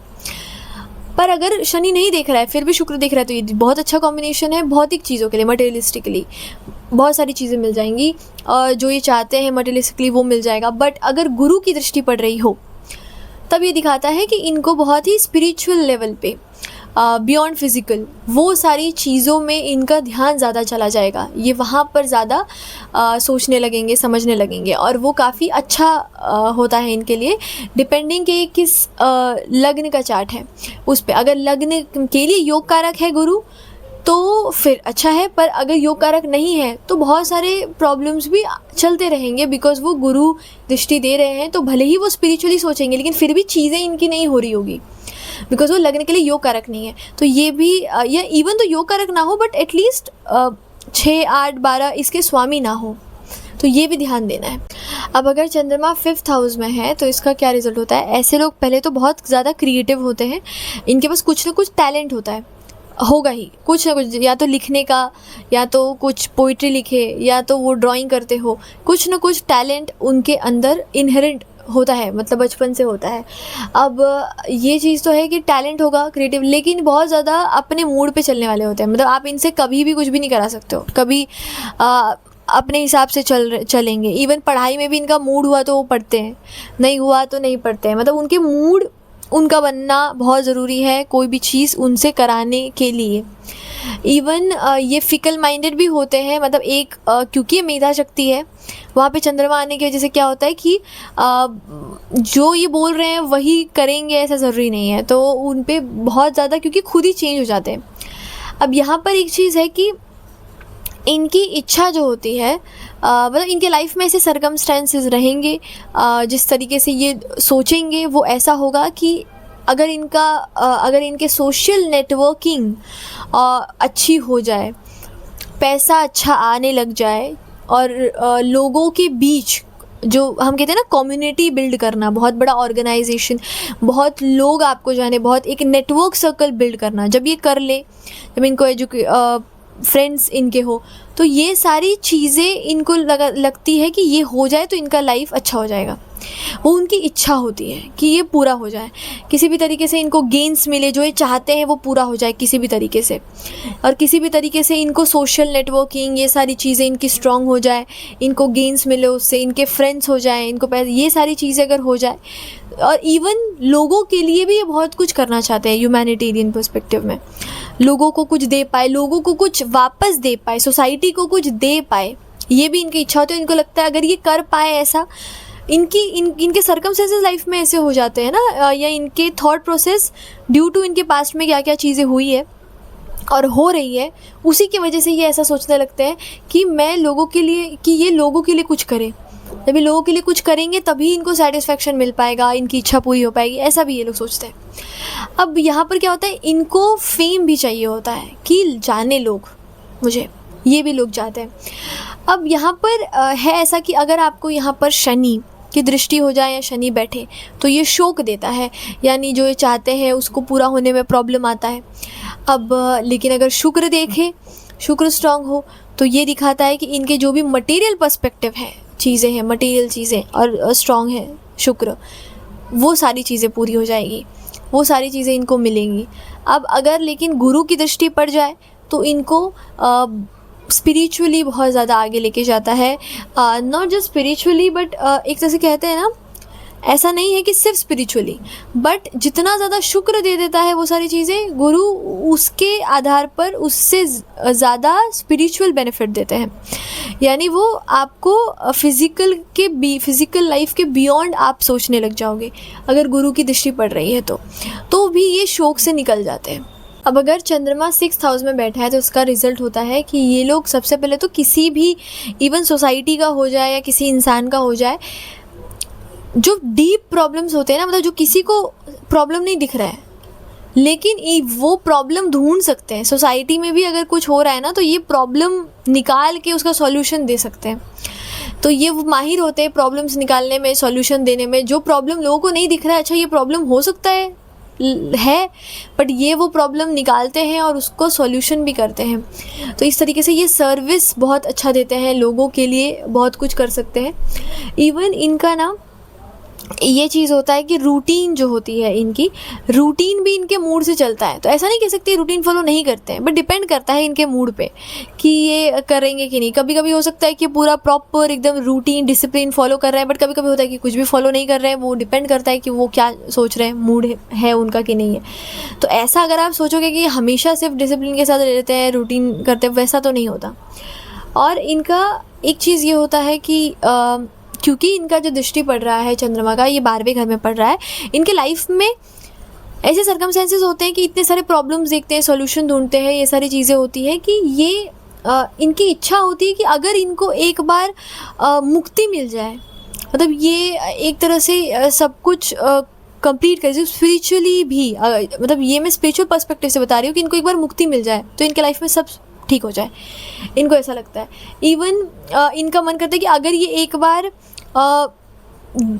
पर अगर शनि नहीं देख रहा है फिर भी शुक्र देख रहा है तो ये बहुत अच्छा कॉम्बिनेशन है भौतिक चीज़ों के लिए, मटेरियलिस्टिकली बहुत सारी चीज़ें मिल जाएंगी और जो ये चाहते हैं मटेरियलिस्टिकली वो मिल जाएगा। बट अगर गुरु की दृष्टि पड़ रही हो तब ये दिखाता है कि इनको बहुत ही स्पिरिचुअल लेवल पे बियॉन्ड फिज़िकल वो सारी चीज़ों में इनका ध्यान ज़्यादा चला जाएगा, ये वहाँ पर ज़्यादा सोचने लगेंगे, समझने लगेंगे और वो काफ़ी अच्छा होता है इनके लिए, डिपेंडिंग कि किस लग्न का चार्ट है उस पे। अगर लग्न के लिए योग कारक है गुरु तो फिर अच्छा है, पर अगर योग कारक नहीं है तो बहुत सारे प्रॉब्लम्स भी चलते रहेंगे, बिकॉज वो गुरु दृष्टि दे रहे हैं तो भले ही वो स्पिरिचुअली सोचेंगे लेकिन फिर भी चीज़ें इनकी नहीं हो रही होगी, बिकॉज वो लगने के लिए योग कारक नहीं है। तो ये भी या इवन तो योग कारक ना हो बट एटलीस्ट 6, 8, 12 इसके स्वामी ना हो, तो ये भी ध्यान देना है। अब अगर चंद्रमा 5th हाउस में है तो इसका क्या रिजल्ट होता है। ऐसे लोग पहले तो बहुत ज़्यादा क्रिएटिव होते हैं, इनके पास कुछ ना कुछ टैलेंट होता है, होगा ही कुछ ना कुछ, या तो लिखने का, या तो कुछ पोइट्री लिखे, या तो वो ड्राइंग करते हो, कुछ ना कुछ टैलेंट उनके अंदर इनहेरेंट होता है, मतलब बचपन से होता है। अब ये चीज़ तो है कि टैलेंट होगा क्रिएटिव, लेकिन बहुत ज़्यादा अपने मूड पे चलने वाले होते हैं, मतलब आप इनसे कभी भी कुछ भी नहीं करा सकते हो, कभी अपने हिसाब से चलेंगे। इवन पढ़ाई में भी इनका मूड हुआ तो वो पढ़ते हैं, नहीं हुआ तो नहीं पढ़ते हैं, मतलब उनके मूड उनका बनना बहुत ज़रूरी है कोई भी चीज़ उनसे कराने के लिए। इवन ये फिकल माइंडेड भी होते हैं, मतलब एक क्योंकि ये मेधा शक्ति है वहाँ पे चंद्रमा आने की वजह से क्या होता है कि जो ये बोल रहे हैं वही करेंगे ऐसा ज़रूरी नहीं है, तो उन पे बहुत ज़्यादा क्योंकि खुद ही चेंज हो जाते हैं। अब यहाँ पर एक चीज़ है कि इनकी इच्छा जो होती है मतलब इनके लाइफ में ऐसे सर्कमस्टेंसेस रहेंगे, जिस तरीके से ये सोचेंगे वो ऐसा होगा कि अगर इनके सोशल नेटवर्किंग अच्छी हो जाए, पैसा अच्छा आने लग जाए और लोगों के बीच जो हम कहते हैं ना कम्युनिटी बिल्ड करना, बहुत बड़ा ऑर्गेनाइजेशन, बहुत लोग आपको जाने, बहुत एक नेटवर्क सर्कल बिल्ड करना, जब ये कर ले, जब इनको फ्रेंड्स इनके हो, तो ये सारी चीज़ें इनको लगती है कि ये हो जाए तो इनका लाइफ अच्छा हो जाएगा। वो उनकी इच्छा होती है कि ये पूरा हो जाए, किसी भी तरीके से इनको गेन्स मिले, जो ये चाहते हैं वो पूरा हो जाए किसी भी तरीके से, और किसी भी तरीके से इनको सोशल नेटवर्किंग ये सारी चीज़ें इनकी स्ट्रॉन्ग हो जाए, इनको गेन्स मिले उससे, इनके फ्रेंड्स हो जाए, इनको पैसे, ये सारी चीज़ें अगर हो जाए, और इवन लोगों के लिए भी ये बहुत कुछ करना चाहते हैं ह्यूमैनिटेरियन पर्सपेक्टिव में, लोगों को कुछ दे पाए, लोगों को कुछ वापस दे पाए, सोसाइटी को कुछ दे पाए, ये भी इनकी इच्छा होती है। इनको लगता है अगर ये कर पाए ऐसा, इनके सर्कमस्टेंसेस लाइफ में ऐसे हो जाते हैं ना, या इनके थॉट प्रोसेस ड्यू टू इनके पास्ट में क्या क्या चीज़ें हुई है और हो रही है, उसी की वजह से ये ऐसा सोचने लगते हैं कि मैं लोगों के लिए, कि ये लोगों के लिए कुछ करे, जब ये लोगों के लिए कुछ करेंगे तभी इनको सेटिस्फेक्शन मिल पाएगा, इनकी इच्छा पूरी हो पाएगी, ऐसा भी ये लोग सोचते हैं। अब यहाँ पर क्या होता है, इनको फेम भी चाहिए होता है कि जाने लोग मुझे, ये भी लोग चाहते हैं। अब यहाँ पर है ऐसा कि अगर आपको यहाँ पर शनि की दृष्टि हो जाए या शनि बैठे तो ये शोक देता है, यानी जो ये चाहते हैं उसको पूरा होने में प्रॉब्लम आता है। अब लेकिन अगर शुक्र देखे, शुक्र स्ट्रांग हो, तो ये दिखाता है कि इनके जो भी मटेरियल पर्सपेक्टिव है, चीज़ें हैं, मटेरियल चीज़ें और स्ट्रांग है शुक्र, वो सारी चीज़ें पूरी हो जाएगी, वो सारी चीज़ें इनको मिलेंगी। अब अगर लेकिन गुरु की दृष्टि पड़ जाए तो इनको स्पिरिचुअली बहुत ज़्यादा आगे लेके जाता है, नॉट जस्ट स्पिरिचुअली बट एक तरह से कहते हैं ना, ऐसा नहीं है कि सिर्फ स्पिरिचुअली, बट जितना ज़्यादा शुक्र दे देता है वो सारी चीज़ें, गुरु उसके आधार पर उससे ज़्यादा स्पिरिचुअल बेनिफिट देते हैं, यानी वो आपको फिज़िकल लाइफ के बियॉन्ड आप सोचने लग जाओगे अगर गुरु की दृष्टि पड़ रही है तो भी ये शोक से निकल जाते हैं। अब अगर चंद्रमा 6th हाउस में बैठा है तो उसका रिज़ल्ट होता है कि ये लोग सबसे पहले तो किसी भी, इवन सोसाइटी का हो जाए या किसी इंसान का हो जाए, जो डीप प्रॉब्लम्स होते हैं ना, मतलब जो किसी को प्रॉब्लम नहीं दिख रहा है लेकिन वो प्रॉब्लम ढूंढ सकते हैं, सोसाइटी में भी अगर कुछ हो रहा है ना तो ये प्रॉब्लम निकाल के उसका सॉल्यूशन दे सकते हैं, तो ये वो माहिर होते हैं प्रॉब्लम्स निकालने में, सॉल्यूशन देने में। जो प्रॉब्लम लोगों को नहीं दिख रहा है, अच्छा ये प्रॉब्लम हो सकता है बट ये वो प्रॉब्लम निकालते हैं और उसको सॉल्यूशन भी करते हैं। तो इस तरीके से ये सर्विस बहुत अच्छा देते हैं, लोगों के लिए बहुत कुछ कर सकते हैं। इवन इनका ना ये चीज़ होता है कि रूटीन जो होती है इनकी, रूटीन भी इनके मूड से चलता है। तो ऐसा नहीं कह सकते रूटीन फॉलो नहीं करते हैं, बट डिपेंड करता है इनके मूड पे कि ये करेंगे कि नहीं। कभी कभी हो सकता है कि पूरा प्रॉपर एकदम रूटीन डिसिप्लिन फॉलो कर रहे हैं, बट कभी कभी होता है कि कुछ भी फॉलो नहीं कर रहे हैं। वो डिपेंड करता है कि वो क्या सोच रहे हैं, मूड है उनका कि नहीं है। तो ऐसा अगर आप सोचोगे कि हमेशा सिर्फ डिसिप्लिन के साथ रहते हैं, रूटीन करते हैं, वैसा तो नहीं होता। और इनका एक चीज़ ये होता है कि क्योंकि इनका जो दृष्टि पड़ रहा है चंद्रमा का, ये 12वें घर में पड़ रहा है, इनके लाइफ में ऐसे सर्कमस्टेंसेस होते हैं कि इतने सारे प्रॉब्लम्स देखते हैं, सॉल्यूशन ढूंढते हैं, ये सारी चीज़ें होती है कि ये इनकी इच्छा होती है कि अगर इनको एक बार मुक्ति मिल जाए, मतलब ये एक तरह से सब कुछ कंप्लीट कर, स्पिरिचुअली भी मतलब ये मैं स्पिरिचुअल पर्सपेक्टिव से बता रही हूँ कि इनको एक बार मुक्ति मिल जाए तो इनके लाइफ में सब ठीक हो जाए। इनको ऐसा लगता है। इवन इनका मन करता है कि अगर ये एक बार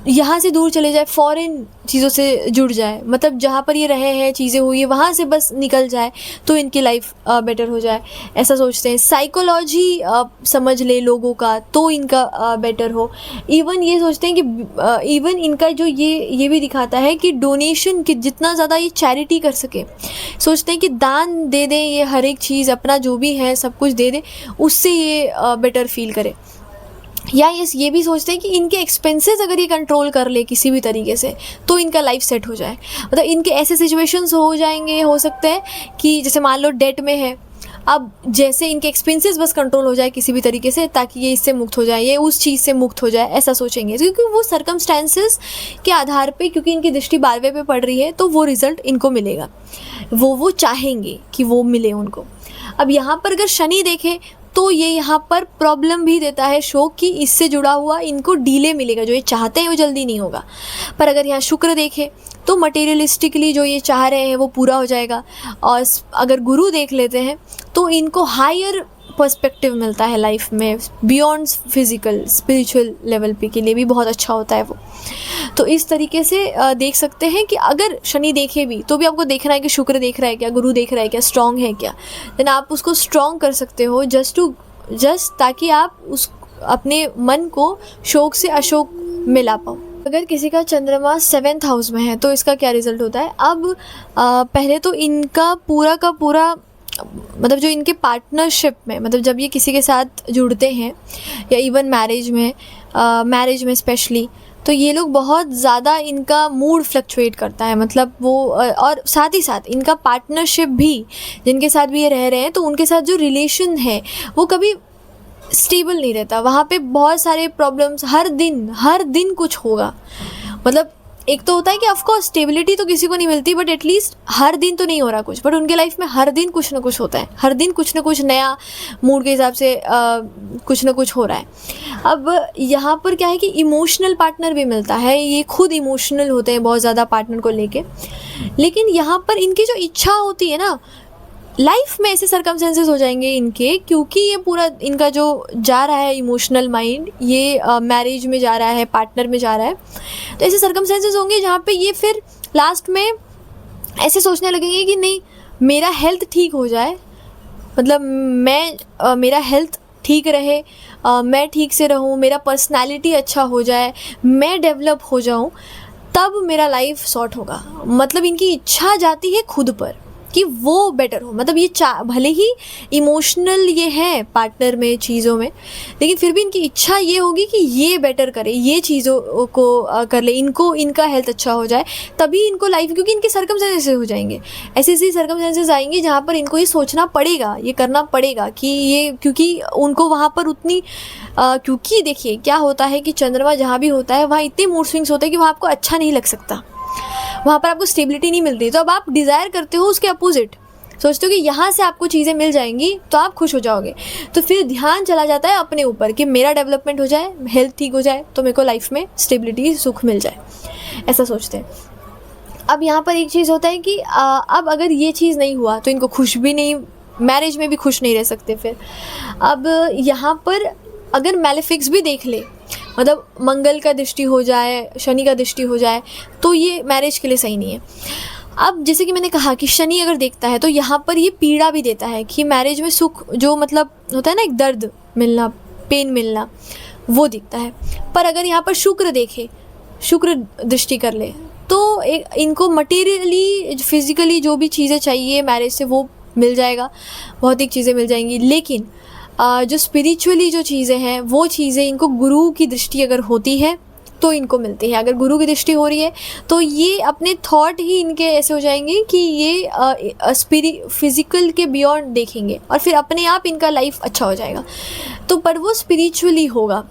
यहाँ से दूर चले जाए, फॉरेन चीज़ों से जुड़ जाए, मतलब जहाँ पर ये रहे हैं, चीज़ें हुई है, वहाँ से बस निकल जाए तो इनकी लाइफ बेटर हो जाए, ऐसा सोचते हैं। साइकोलॉजी समझ ले लोगों का तो इनका बेटर हो। इवन ये सोचते हैं कि इवन इनका जो ये भी दिखाता है कि डोनेशन कि जितना ज़्यादा ये चैरिटी कर सके, सोचते हैं कि दान दे दें, ये हर एक चीज़ अपना जो भी है सब कुछ दे दें, उससे ये बेटर फील करे। या ये भी सोचते हैं कि इनके एक्सपेंसेस अगर ये कंट्रोल कर ले किसी भी तरीके से तो इनका लाइफ सेट हो जाए। मतलब इनके ऐसे सिचुएशंस हो जाएंगे, हो सकते हैं कि जैसे मान लो डेट में है, अब जैसे इनके एक्सपेंसेस बस कंट्रोल हो जाए किसी भी तरीके से ताकि ये इससे मुक्त हो जाए, ये उस चीज़ से मुक्त हो जाए, ऐसा सोचेंगे। क्योंकि वो सर्कमस्टेंसेस के आधार पे, क्योंकि इनकी दृष्टि 12वें पे पड़ रही है, तो वो रिज़ल्ट इनको मिलेगा, वो चाहेंगे कि वो मिले उनको। अब यहाँ पर अगर शनि देखें तो ये यहाँ पर प्रॉब्लम भी देता है शो कि इससे जुड़ा हुआ इनको डिले मिलेगा, जो ये चाहते हैं वो जल्दी नहीं होगा। पर अगर यहाँ शुक्र देखें तो मटेरियलिस्टिकली जो ये चाह रहे हैं वो पूरा हो जाएगा। और अगर गुरु देख लेते हैं तो इनको हायर पर्सपेक्टिव मिलता है लाइफ में, बियॉन्ड फिजिकल स्पिरिचुअल लेवल पे के लिए भी बहुत अच्छा होता है वो। तो इस तरीके से देख सकते हैं कि अगर शनि देखे भी तो भी आपको देखना है कि शुक्र देख रहा है क्या, गुरु देख रहा है क्या, स्ट्रॉन्ग है क्या, देन आप उसको स्ट्रॉन्ग कर सकते हो जस्ट ताकि आप उस अपने मन को शोक से अशोक में ला पाओ। अगर किसी का चंद्रमा 7th हाउस में है तो इसका क्या रिजल्ट होता है। अब पहले तो इनका पूरा का पूरा मतलब जो इनके पार्टनरशिप में, मतलब जब ये किसी के साथ जुड़ते हैं या इवन मैरिज में स्पेशली, तो ये लोग बहुत ज़्यादा इनका मूड फ्लक्चुएट करता है। मतलब वो और साथ ही साथ इनका पार्टनरशिप भी, जिनके साथ भी ये रह रहे हैं तो उनके साथ जो रिलेशन है वो कभी स्टेबल नहीं रहता। वहाँ पे बहुत सारे प्रॉब्लम्स, हर दिन कुछ होगा। मतलब एक तो होता है कि ऑफकोर्स स्टेबिलिटी तो किसी को नहीं मिलती, बट एटलीस्ट हर दिन तो नहीं हो रहा कुछ, बट उनके लाइफ में हर दिन कुछ ना कुछ होता है, हर दिन कुछ ना कुछ नया मूड के हिसाब से कुछ ना कुछ हो रहा है। अब यहाँ पर क्या है कि इमोशनल पार्टनर भी मिलता है, ये खुद इमोशनल होते हैं बहुत ज़्यादा पार्टनर को लेके। लेकिन यहाँ पर इनकी जो इच्छा होती है ना, लाइफ में ऐसे सर्कमस्टेंसेस हो जाएंगे इनके, क्योंकि ये पूरा इनका जो जा रहा है इमोशनल माइंड, ये मैरिज में जा रहा है, पार्टनर में जा रहा है, तो ऐसे सर्कमस्टेंसेस होंगे जहाँ पे ये फिर लास्ट में ऐसे सोचने लगेंगे कि नहीं, मेरा हेल्थ ठीक हो जाए, मतलब मेरा हेल्थ ठीक रहे, मैं ठीक से रहूँ, मेरा पर्सनालिटी अच्छा हो जाए, मैं डेवलप हो जाऊँ, तब मेरा लाइफ सॉर्ट होगा। मतलब इनकी इच्छा जाती है खुद पर कि वो बेटर हो। मतलब ये भले ही इमोशनल ये है पार्टनर में, चीज़ों में, लेकिन फिर भी इनकी इच्छा ये होगी कि ये बेटर करे, ये चीज़ों को कर ले, इनका हेल्थ अच्छा हो जाए, तभी इनको लाइफ, क्योंकि इनके सर्कमस्टेंसेस हो जाएंगे, ऐसे सर्कमस्टेंसेस आएंगे जहाँ पर इनको ये सोचना पड़ेगा, ये करना पड़ेगा कि ये, क्योंकि उनको वहाँ पर उतनी क्योंकि देखिए क्या होता है कि चंद्रमा जहाँ भी होता है वहाँ इतने मूड स्विंग्स होते हैं कि वहाँ आपको अच्छा नहीं लग सकता, वहाँ पर आपको स्टेबिलिटी नहीं मिलती। तो अब आप डिज़ायर करते हो उसके अपोजिट, सोचते हो कि यहाँ से आपको चीज़ें मिल जाएंगी तो आप खुश हो जाओगे, तो फिर ध्यान चला जाता है अपने ऊपर कि मेरा डेवलपमेंट हो जाए, हेल्थ ठीक हो जाए, तो मेरे को लाइफ में स्टेबिलिटी, सुख मिल जाए, ऐसा सोचते हैं। अब यहाँ पर एक चीज़ होता है कि अब अगर ये चीज़ नहीं हुआ तो इनको खुश भी नहीं, मैरिज में भी खुश नहीं रह सकते फिर। अब यहाँ पर अगर मैलेफिक्स भी देख ले, मतलब मंगल का दृष्टि हो जाए, शनि का दृष्टि हो जाए, तो ये मैरिज के लिए सही नहीं है। अब जैसे कि मैंने कहा कि शनि अगर देखता है तो यहाँ पर ये पीड़ा भी देता है कि मैरिज में सुख जो मतलब होता है ना, एक दर्द मिलना, पेन मिलना, वो दिखता है। पर अगर यहाँ पर शुक्र देखे, शुक्र दृष्टि कर ले तो इनको मटेरियली फिजिकली जो भी चीज़ें चाहिए मैरिज से वो मिल जाएगा, भौतिक चीज़ें मिल जाएंगी। लेकिन जो स्पिरिचुअली जो चीज़ें हैं वो चीज़ें इनको गुरु की दृष्टि अगर होती है तो इनको मिलती है। अगर गुरु की दृष्टि हो रही है तो ये अपने थॉट ही इनके ऐसे हो जाएंगे कि ये फिजिकल के बियॉन्ड देखेंगे और फिर अपने आप इनका लाइफ अच्छा हो जाएगा। तो पर वो स्पिरिचुअली होगा।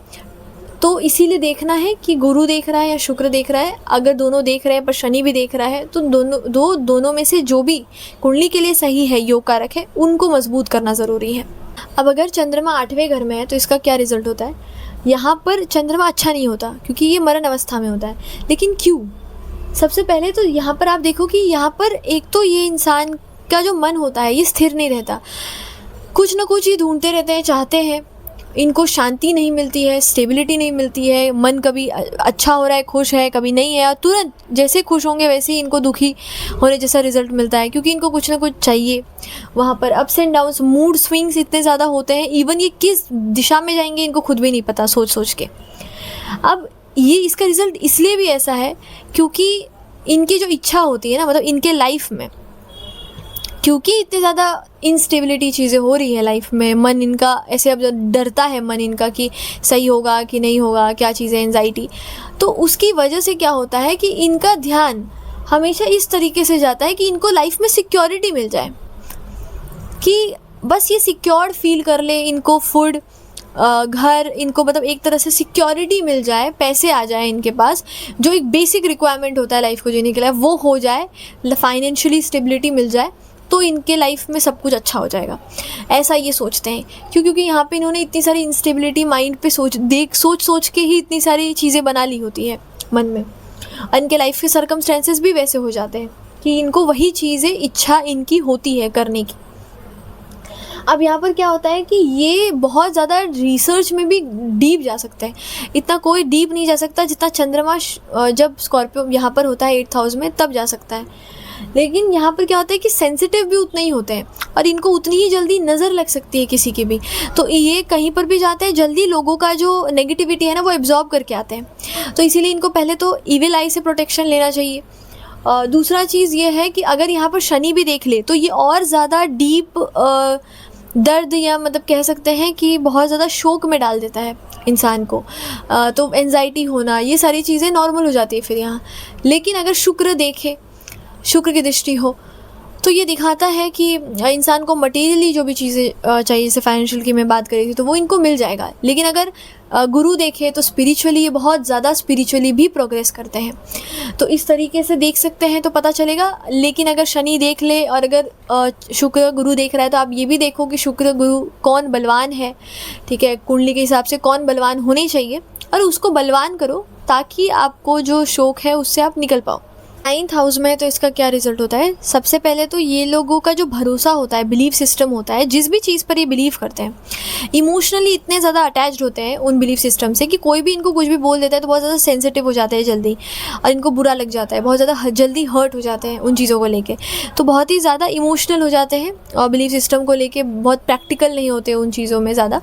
तो इसीलिए देखना है कि गुरु देख रहा है या शुक्र देख रहा है। अगर दोनों देख रहे हैं पर शनि भी देख रहा है तो दोनों में से जो भी कुंडली के लिए सही है, योग कारक है, उनको मजबूत करना ज़रूरी है। अब अगर चंद्रमा 8वें घर में है तो इसका क्या रिजल्ट होता है? यहाँ पर चंद्रमा अच्छा नहीं होता क्योंकि ये मरण अवस्था में होता है। लेकिन क्यों? सबसे पहले तो यहाँ पर आप देखो कि यहाँ पर एक तो ये इंसान का जो मन होता है ये स्थिर नहीं रहता, कुछ ना कुछ ये ढूंढते रहते हैं, चाहते हैं, इनको शांति नहीं मिलती है, स्टेबिलिटी नहीं मिलती है। मन कभी अच्छा हो रहा है, खुश है, कभी नहीं है, और तुरंत जैसे खुश होंगे वैसे ही इनको दुखी होने जैसा रिजल्ट मिलता है क्योंकि इनको कुछ ना कुछ चाहिए। वहाँ पर ups and downs, mood swings इतने ज़्यादा होते हैं, इवन ये किस दिशा में जाएंगे इनको खुद भी नहीं पता सोच सोच के। अब ये इसका रिजल्ट इसलिए भी ऐसा है क्योंकि इनकी जो इच्छा होती है ना, मतलब इनके लाइफ में क्योंकि इतनी ज़्यादा इंस्टेबिलिटी चीज़ें हो रही है लाइफ में, मन इनका ऐसे अब डरता है मन इनका कि सही होगा कि नहीं होगा, क्या चीज़ें, एंजाइटी। तो उसकी वजह से क्या होता है कि इनका ध्यान हमेशा इस तरीके से जाता है कि इनको लाइफ में सिक्योरिटी मिल जाए, कि बस ये सिक्योर्ड फील कर ले, इनको फूड, घर, इनको मतलब एक तरह से सिक्योरिटी मिल जाए, पैसे आ जाए इनके पास, जो एक बेसिक रिक्वायरमेंट होता है लाइफ को जीने के लिए वो हो जाए, फाइनेंशियली स्टेबिलिटी मिल जाए तो इनके लाइफ में सब कुछ अच्छा हो जाएगा, ऐसा ये सोचते हैं। क्योंकि यहाँ पे इन्होंने इतनी सारी इंस्टेबिलिटी माइंड पे सोच के ही इतनी सारी चीज़ें बना ली होती है मन में। इनके लाइफ के सर्कमस्टेंसेस भी वैसे हो जाते हैं कि इनको वही चीज़ें इच्छा इनकी होती है करने की। अब यहाँ पर क्या होता है कि ये बहुत ज़्यादा रिसर्च में भी डीप जा सकते हैं। इतना कोई डीप नहीं जा सकता जितना चंद्रमा जब स्कॉर्पियो यहाँ पर होता है 8th हाउस में तब जा सकता है। लेकिन यहाँ पर क्या होता है कि सेंसिटिव भी उतने ही होते हैं और इनको उतनी ही जल्दी नज़र लग सकती है किसी की भी। तो ये कहीं पर भी जाते हैं जल्दी लोगों का जो नेगेटिविटी है ना वो एब्जॉर्ब करके आते हैं। तो इसीलिए इनको पहले तो इविल आई से प्रोटेक्शन लेना चाहिए। दूसरा चीज़ ये है कि अगर यहाँ पर शनि भी देख ले तो ये और ज़्यादा डीप दर्द या मतलब कह सकते हैं कि बहुत ज़्यादा शोक में डाल देता है इंसान को। तो एंजाइटी होना, ये सारी चीज़ें नॉर्मल हो जाती है फिर यहाँ। लेकिन अगर शुक्र देखे, शुक्र की दृष्टि हो तो ये दिखाता है कि इंसान को मटेरियली जो भी चीज़ें चाहिए, जैसे फाइनेंशियल की मैं बात करी थी, तो वो इनको मिल जाएगा। लेकिन अगर गुरु देखे तो स्पिरिचुअली ये बहुत ज़्यादा स्पिरिचुअली भी प्रोग्रेस करते हैं। तो इस तरीके से देख सकते हैं तो पता चलेगा। लेकिन अगर शनि देख ले और अगर शुक्र गुरु देख रहा है तो आप ये भी देखो कि शुक्र गुरु कौन बलवान है, ठीक है, कुंडली के हिसाब से कौन बलवान होने चाहिए और उसको बलवान करो ताकि आपको जो शौक है उससे आप निकल पाओ। 9th हाउस में है तो इसका क्या रिजल्ट होता है? सबसे पहले तो ये लोगों का जो भरोसा होता है, बिलीफ सिस्टम होता है, जिस भी चीज़ पर ये बिलीव करते हैं, इमोशनली इतने ज़्यादा अटैच्ड होते हैं उन बिलीफ सिस्टम से कि कोई भी इनको कुछ भी बोल देता है तो बहुत ज़्यादा सेंसिटिव हो जाते हैं जल्दी और इनको बुरा लग जाता है, बहुत ज़्यादा जल्दी हर्ट हो जाते हैं उन चीज़ों को लेके। तो बहुत ही ज़्यादा इमोशनल हो जाते हैं और बिलीफ सिस्टम को लेके बहुत प्रैक्टिकल नहीं होते उन चीज़ों में ज़्यादा।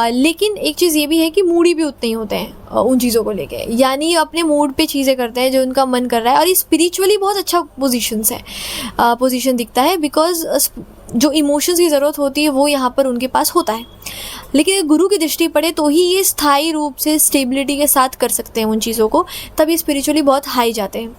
लेकिन एक चीज़ ये भी है कि मूडी भी उतने ही होते हैं उन चीज़ों को लेके, यानी अपने मूड पे चीज़ें करते हैं जो उनका मन कर रहा है। और स्पिरिचुअली बहुत अच्छा पोजीशन दिखता है बिकॉज जो इमोशंस की ज़रूरत होती है वो यहाँ पर उनके पास होता है। लेकिन गुरु की दृष्टि पड़े तो ही ये स्थायी रूप से स्टेबिलिटी के साथ कर सकते हैं उन चीज़ों को, तब ये स्पिरिचुअली बहुत हाई जाते हैं।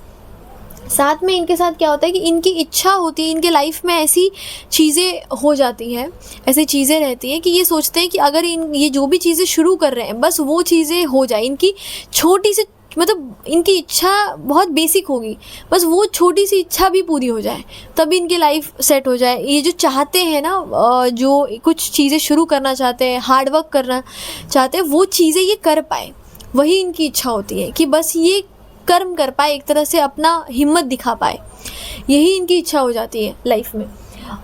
साथ में इनके साथ क्या होता है कि इनकी इच्छा होती है, इनके लाइफ में ऐसी चीज़ें हो जाती हैं, ऐसी चीज़ें रहती हैं कि ये सोचते हैं कि अगर ये जो भी चीज़ें शुरू कर रहे हैं बस वो चीज़ें हो जाए। इनकी छोटी सी मतलब इनकी इच्छा बहुत बेसिक होगी, बस वो छोटी सी इच्छा भी पूरी हो जाए तभी इनकी लाइफ सेट हो जाए। ये जो चाहते हैं ना, जो कुछ चीज़ें शुरू करना चाहते हैं, हार्ड वर्क करना चाहते हैं, वो चीज़ें ये कर पाए, वही इनकी इच्छा होती है कि बस ये कर्म कर पाए, एक तरह से अपना हिम्मत दिखा पाए, यही इनकी इच्छा हो जाती है लाइफ में।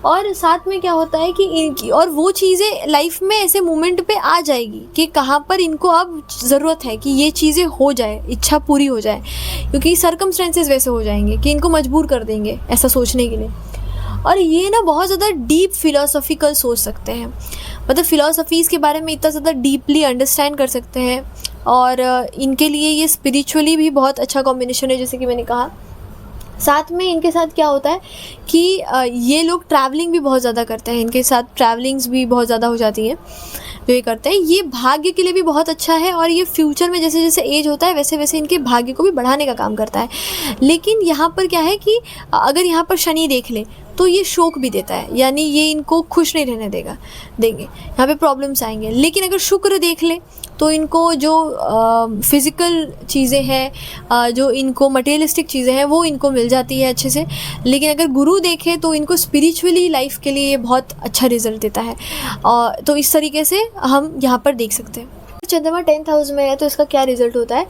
और साथ में क्या होता है कि इनकी और वो चीज़ें लाइफ में ऐसे मोमेंट पे आ जाएगी कि कहाँ पर इनको अब ज़रूरत है कि ये चीज़ें हो जाए, इच्छा पूरी हो जाए, क्योंकि सर्कमस्टेंसेस वैसे हो जाएंगे कि इनको मजबूर कर देंगे ऐसा सोचने के लिए। और ये ना बहुत ज़्यादा डीप फिलोसॉफिकल सोच सकते हैं, मतलब फ़िलासफ़ीज़ के बारे में इतना ज़्यादा डीपली अंडरस्टैंड कर सकते हैं और इनके लिए ये स्पिरिचुअली भी बहुत अच्छा कॉम्बिनेशन है, जैसे कि मैंने कहा। साथ में इनके साथ क्या होता है कि ये लोग ट्रैवलिंग भी बहुत ज़्यादा करते हैं, इनके साथ ट्रैवलिंग्स भी बहुत ज़्यादा हो जाती हैं जो ये करते हैं। ये भाग्य के लिए भी बहुत अच्छा है, और ये फ्यूचर में जैसे जैसे एज होता है वैसे वैसे इनके भाग्य को भी बढ़ाने का काम करता है। लेकिन यहाँ पर क्या है कि अगर यहाँ पर शनि देख ले तो ये शोक भी देता है, यानी ये इनको खुश नहीं रहने देंगे, यहाँ पे प्रॉब्लम्स आएंगे। लेकिन अगर शुक्र देख ले तो इनको जो फिज़िकल चीज़ें हैं, जो इनको मटेरियलिस्टिक चीज़ें हैं वो इनको मिल जाती है अच्छे से। लेकिन अगर गुरु देखे तो इनको स्पिरिचुअली लाइफ के लिए ये बहुत अच्छा रिज़ल्ट देता है। तो इस तरीके से हम यहाँ पर देख सकते हैं। चंद्रमा 10th हाउस में है तो इसका क्या रिजल्ट होता है,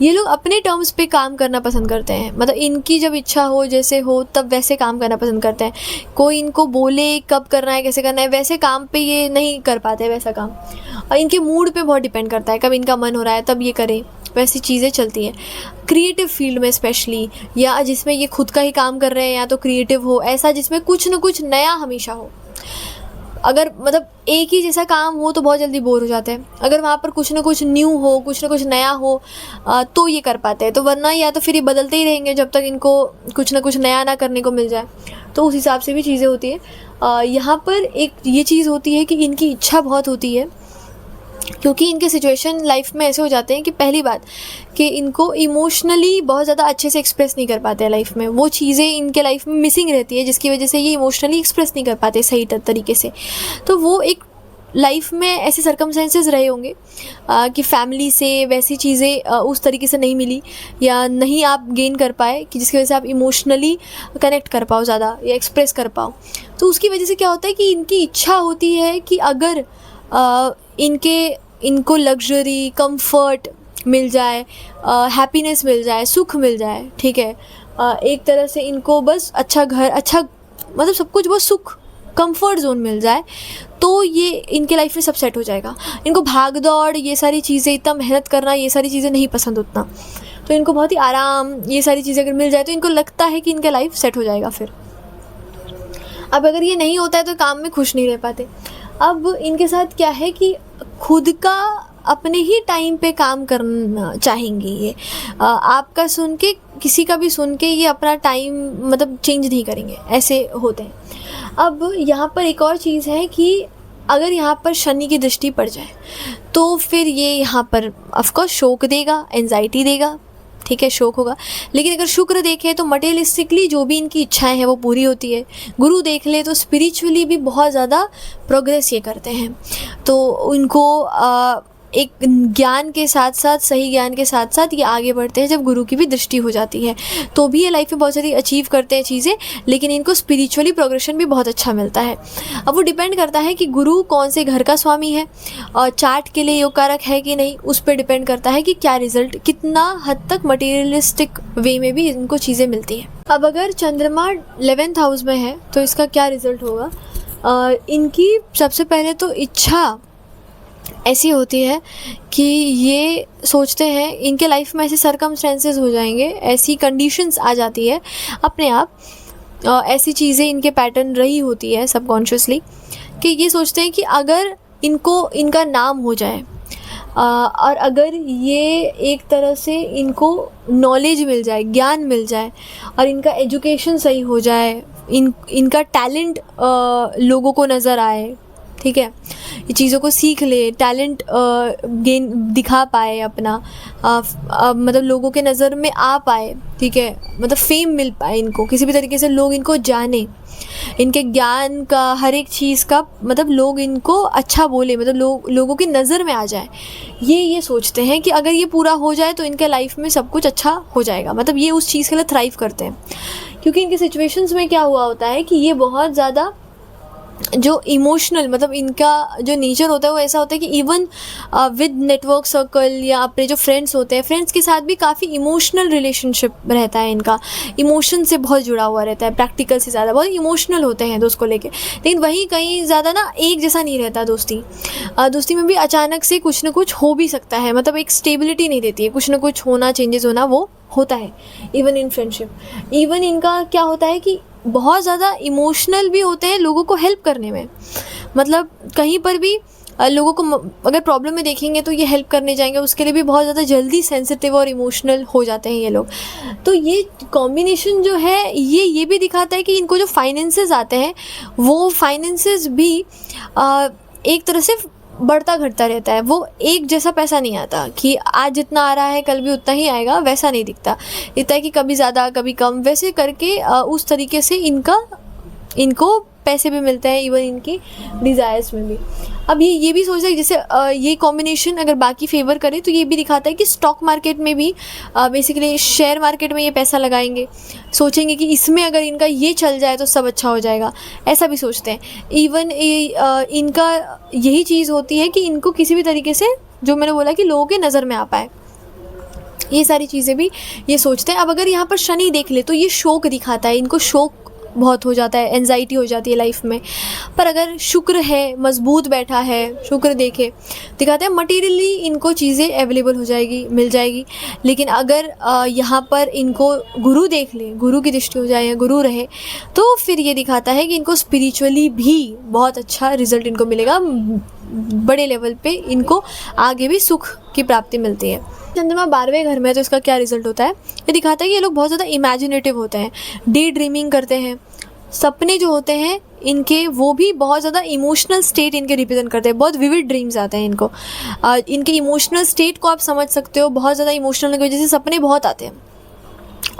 ये लोग अपने टर्म्स पे काम करना पसंद करते हैं। मतलब इनकी जब इच्छा हो, जैसे हो, तब वैसे काम करना पसंद करते हैं। कोई इनको बोले कब करना है, कैसे करना है, वैसे काम पे ये नहीं कर पाते वैसा काम। और इनके मूड पे बहुत डिपेंड करता है, कब इनका मन हो रहा है तब ये करें, वैसी चीज़ें चलती हैं। क्रिएटिव फील्ड में स्पेशली, या जिसमें ये खुद का ही काम कर रहे हैं, या तो क्रिएटिव हो ऐसा जिसमें कुछ ना कुछ नया हमेशा हो। अगर मतलब एक ही जैसा काम हो तो बहुत जल्दी बोर हो जाते हैं। अगर वहाँ पर कुछ ना कुछ न्यू हो, कुछ ना कुछ नया हो, तो ये कर पाते हैं। तो वरना या तो फिर ये बदलते ही रहेंगे जब तक इनको कुछ ना कुछ नया ना करने को मिल जाए। तो उस हिसाब से भी चीज़ें होती है। यहाँ पर एक ये चीज़ होती है कि इनकी इच्छा बहुत होती है, क्योंकि इनके सिचुएशन लाइफ में ऐसे हो जाते हैं कि पहली बात कि इनको इमोशनली बहुत ज़्यादा अच्छे से एक्सप्रेस नहीं कर पाते हैं लाइफ में। वो चीज़ें इनके लाइफ में मिसिंग रहती है, जिसकी वजह से ये इमोशनली एक्सप्रेस नहीं कर पाते सही तरीके से। तो वो एक लाइफ में ऐसे सर्कमस्टेंसेस रहे होंगे कि फैमिली से वैसी चीज़ें उस तरीके से नहीं मिली, या नहीं आप गेन कर पाए कि जिसकी वजह से आप इमोशनली कनेक्ट कर पाओ ज़्यादा या एक्सप्रेस कर पाओ। तो उसकी वजह से क्या होता है कि इनकी इच्छा होती है कि अगर इनको लग्जरी, कंफर्ट मिल जाए, हैप्पीनेस मिल जाए, सुख मिल जाए, ठीक है, एक तरह से इनको बस अच्छा घर, अच्छा मतलब सब कुछ, बस सुख, कंफर्ट जोन मिल जाए, तो ये इनके लाइफ में सब सेट हो जाएगा। इनको भाग दौड़, ये सारी चीज़ें, इतना मेहनत करना, ये सारी चीज़ें नहीं पसंद उतना। तो इनको बहुत ही आराम, ये सारी चीज़ें अगर मिल जाए तो इनको लगता है कि इनका लाइफ सेट हो जाएगा। फिर अब अगर ये नहीं होता है तो काम में खुश नहीं रह पाते। अब इनके साथ क्या है कि खुद का अपने ही टाइम पे काम करना चाहेंगे ये। आपका सुन के, किसी का भी सुन के ये अपना टाइम मतलब चेंज नहीं करेंगे, ऐसे होते हैं। अब यहाँ पर एक और चीज़ है कि अगर यहाँ पर शनि की दृष्टि पड़ जाए तो फिर ये यहाँ पर ऑफकोर्स शोक देगा, एंजाइटी देगा, ठीक है, शोक होगा। लेकिन अगर शुक्र देखे तो मटेरियलिस्टिकली जो भी इनकी इच्छाएं हैं वो पूरी होती है। गुरु देख ले तो स्पिरिचुअली भी बहुत ज़्यादा प्रोग्रेस ये करते हैं। तो इनको एक ज्ञान के साथ साथ, सही ज्ञान के साथ साथ ये आगे बढ़ते हैं जब गुरु की भी दृष्टि हो जाती है। तो भी ये लाइफ में बहुत सारी अचीव करते हैं चीज़ें, लेकिन इनको स्पिरिचुअली प्रोग्रेशन भी बहुत अच्छा मिलता है। अब वो डिपेंड करता है कि गुरु कौन से घर का स्वामी है और चार्ट के लिए योग कारक है कि नहीं, उस पर डिपेंड करता है कि क्या रिजल्ट, कितना हद तक मटेरियलिस्टिक वे में भी इनको चीज़ें मिलती हैं। अब अगर चंद्रमा 11th हाउस में है तो इसका क्या रिजल्ट होगा। इनकी सबसे पहले तो इच्छा ऐसी होती है कि ये सोचते हैं, इनके लाइफ में ऐसे सर्कमस्टेंसेस हो जाएंगे, ऐसी कंडीशंस आ जाती है अपने आप, ऐसी चीज़ें इनके पैटर्न रही होती है सबकॉन्शियसली, कि ये सोचते हैं कि अगर इनको इनका नाम हो जाए, और अगर ये एक तरह से इनको नॉलेज मिल जाए, ज्ञान मिल जाए, और इनका एजुकेशन सही हो जाए, इनका टैलेंट लोगों को नज़र आए, ठीक है, ये चीज़ों को सीख ले, टैलेंट गेन दिखा पाए अपना, मतलब लोगों के नज़र में आ पाए, ठीक है, मतलब फेम मिल पाए इनको, किसी भी तरीके से लोग इनको जाने, इनके ज्ञान का, हर एक चीज़ का, मतलब लोग इनको अच्छा बोले, मतलब लोगों की नज़र में आ जाए। ये सोचते हैं कि अगर ये पूरा हो जाए तो इनके लाइफ में सब कुछ अच्छा हो जाएगा। मतलब ये उस चीज़ के लिए थ्राइव करते हैं, क्योंकि इनके सिचुएशंस में क्या हुआ होता है कि ये बहुत ज़्यादा जो इमोशनल, मतलब इनका जो नेचर होता है वो ऐसा होता है कि इवन विद नेटवर्क सर्कल या अपने जो फ्रेंड्स होते हैं, फ्रेंड्स के साथ भी काफ़ी इमोशनल रिलेशनशिप रहता है इनका, इमोशन से बहुत जुड़ा हुआ रहता है, प्रैक्टिकल से ज़्यादा बहुत इमोशनल होते हैं दोस्त को लेके। लेकिन वहीं कहीं ज़्यादा ना एक जैसा नहीं रहता दोस्ती में भी अचानक से कुछ ना कुछ हो भी सकता है, मतलब एक स्टेबिलिटी नहीं देती है, कुछ ना कुछ होना, चेंजेस होना वो होता है। इवन इन फ्रेंडशिप, इवन इनका क्या होता है कि बहुत ज़्यादा इमोशनल भी होते हैं लोगों को हेल्प करने में। मतलब कहीं पर भी लोगों को अगर प्रॉब्लम में देखेंगे तो ये हेल्प करने जाएंगे, उसके लिए भी बहुत ज़्यादा जल्दी सेंसिटिव और इमोशनल हो जाते हैं ये लोग। तो ये कॉम्बिनेशन जो है ये भी दिखाता है कि इनको जो फाइनेंसेस आते हैं वो फाइनेंसेस भी एक तरह से बढ़ता घटता रहता है। वो एक जैसा पैसा नहीं आता कि आज जितना आ रहा है कल भी उतना ही आएगा, वैसा नहीं दिखता। दिखता है कि कभी ज़्यादा कभी कम, वैसे करके उस तरीके से इनको पैसे भी मिलते हैं, इवन इनकी डिज़ायर्स में भी। अब ये भी सोचता है जैसे ये कॉम्बिनेशन अगर बाकी फेवर करे तो ये भी दिखाता है कि स्टॉक मार्केट में भी बेसिकली शेयर मार्केट में ये पैसा लगाएंगे, सोचेंगे कि इसमें अगर इनका ये चल जाए तो सब अच्छा हो जाएगा, ऐसा भी सोचते हैं। इवन इनका यही चीज़ होती है कि इनको किसी भी तरीके से, जो मैंने बोला कि लोगों के नज़र में आ पाए, ये सारी चीज़ें भी ये सोचते हैं। अब अगर यहाँ पर शनि देख ले तो ये शोक दिखाता है, इनको शोक बहुत हो जाता है, एंजाइटी हो जाती है लाइफ में। पर अगर शुक्र है, मजबूत बैठा है, शुक्र दिखाते हैं मटेरियली इनको चीज़ें अवेलेबल हो जाएगी, मिल जाएगी। लेकिन अगर यहाँ पर इनको गुरु देख ले, गुरु की दृष्टि हो जाए या गुरु रहे, तो फिर ये दिखाता है कि इनको स्पिरिचुअली भी बहुत अच्छा रिजल्ट इनको मिलेगा, बड़े लेवल पे इनको आगे भी सुख की प्राप्ति मिलती है। चंद्रमा 12वें घर में है तो इसका क्या रिजल्ट होता है, ये दिखाता है कि ये लोग बहुत ज़्यादा इमेजिनेटिव होते हैं, डे ड्रीमिंग करते हैं। सपने जो होते हैं इनके वो भी बहुत ज़्यादा इमोशनल स्टेट इनके रिप्रेजेंट करते हैं, बहुत विविड ड्रीम्स आते हैं इनको। इनके इमोशनल स्टेट को आप समझ सकते हो, बहुत ज़्यादा इमोशनल की वजह से सपने बहुत आते हैं।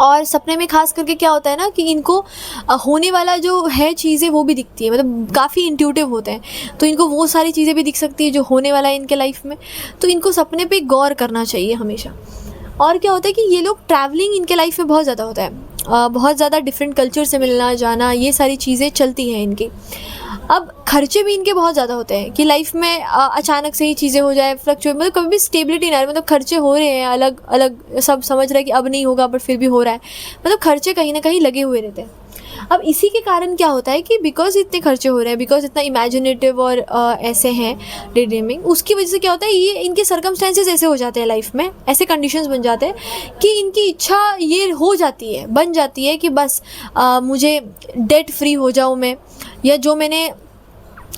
और सपने में खास करके क्या होता है ना कि इनको होने वाला जो है चीज़ें वो भी दिखती है, मतलब काफ़ी इंट्यूटिव होते हैं, तो इनको वो सारी चीज़ें भी दिख सकती है जो होने वाला है इनके लाइफ में। तो इनको सपने पे गौर करना चाहिए हमेशा। और क्या होता है कि ये लोग ट्रैवलिंग इनके लाइफ में बहुत ज़्यादा होता है, बहुत ज़्यादा डिफरेंट कल्चर से मिलना जाना, ये सारी चीज़ें चलती हैं इनकी। अब खर्चे भी इनके बहुत ज़्यादा होते हैं कि लाइफ में अचानक से ही चीज़ें हो जाए, फ्लक्चुएट, मतलब कभी भी स्टेबिलिटी ना रहे, मतलब खर्चे हो रहे हैं अलग अलग, सब समझ रहे हैं कि अब नहीं होगा बट फिर भी हो रहा है, मतलब खर्चे कहीं ना कहीं लगे हुए रहते हैं। अब इसी के कारण क्या होता है कि बिकॉज इतने खर्चे हो रहे हैं, बिकॉज इतना इमेजिनेटिव और ऐसे हैं डे ड्रीमिंग, उसकी वजह से क्या होता है ये इनके सर्कमस्टेंसेस ऐसे हो जाते हैं लाइफ में, ऐसे कंडीशंस बन जाते हैं कि इनकी इच्छा ये हो जाती है, बन जाती है कि बस मुझे डेट फ्री हो जाऊँ मैं, या जो मैंने,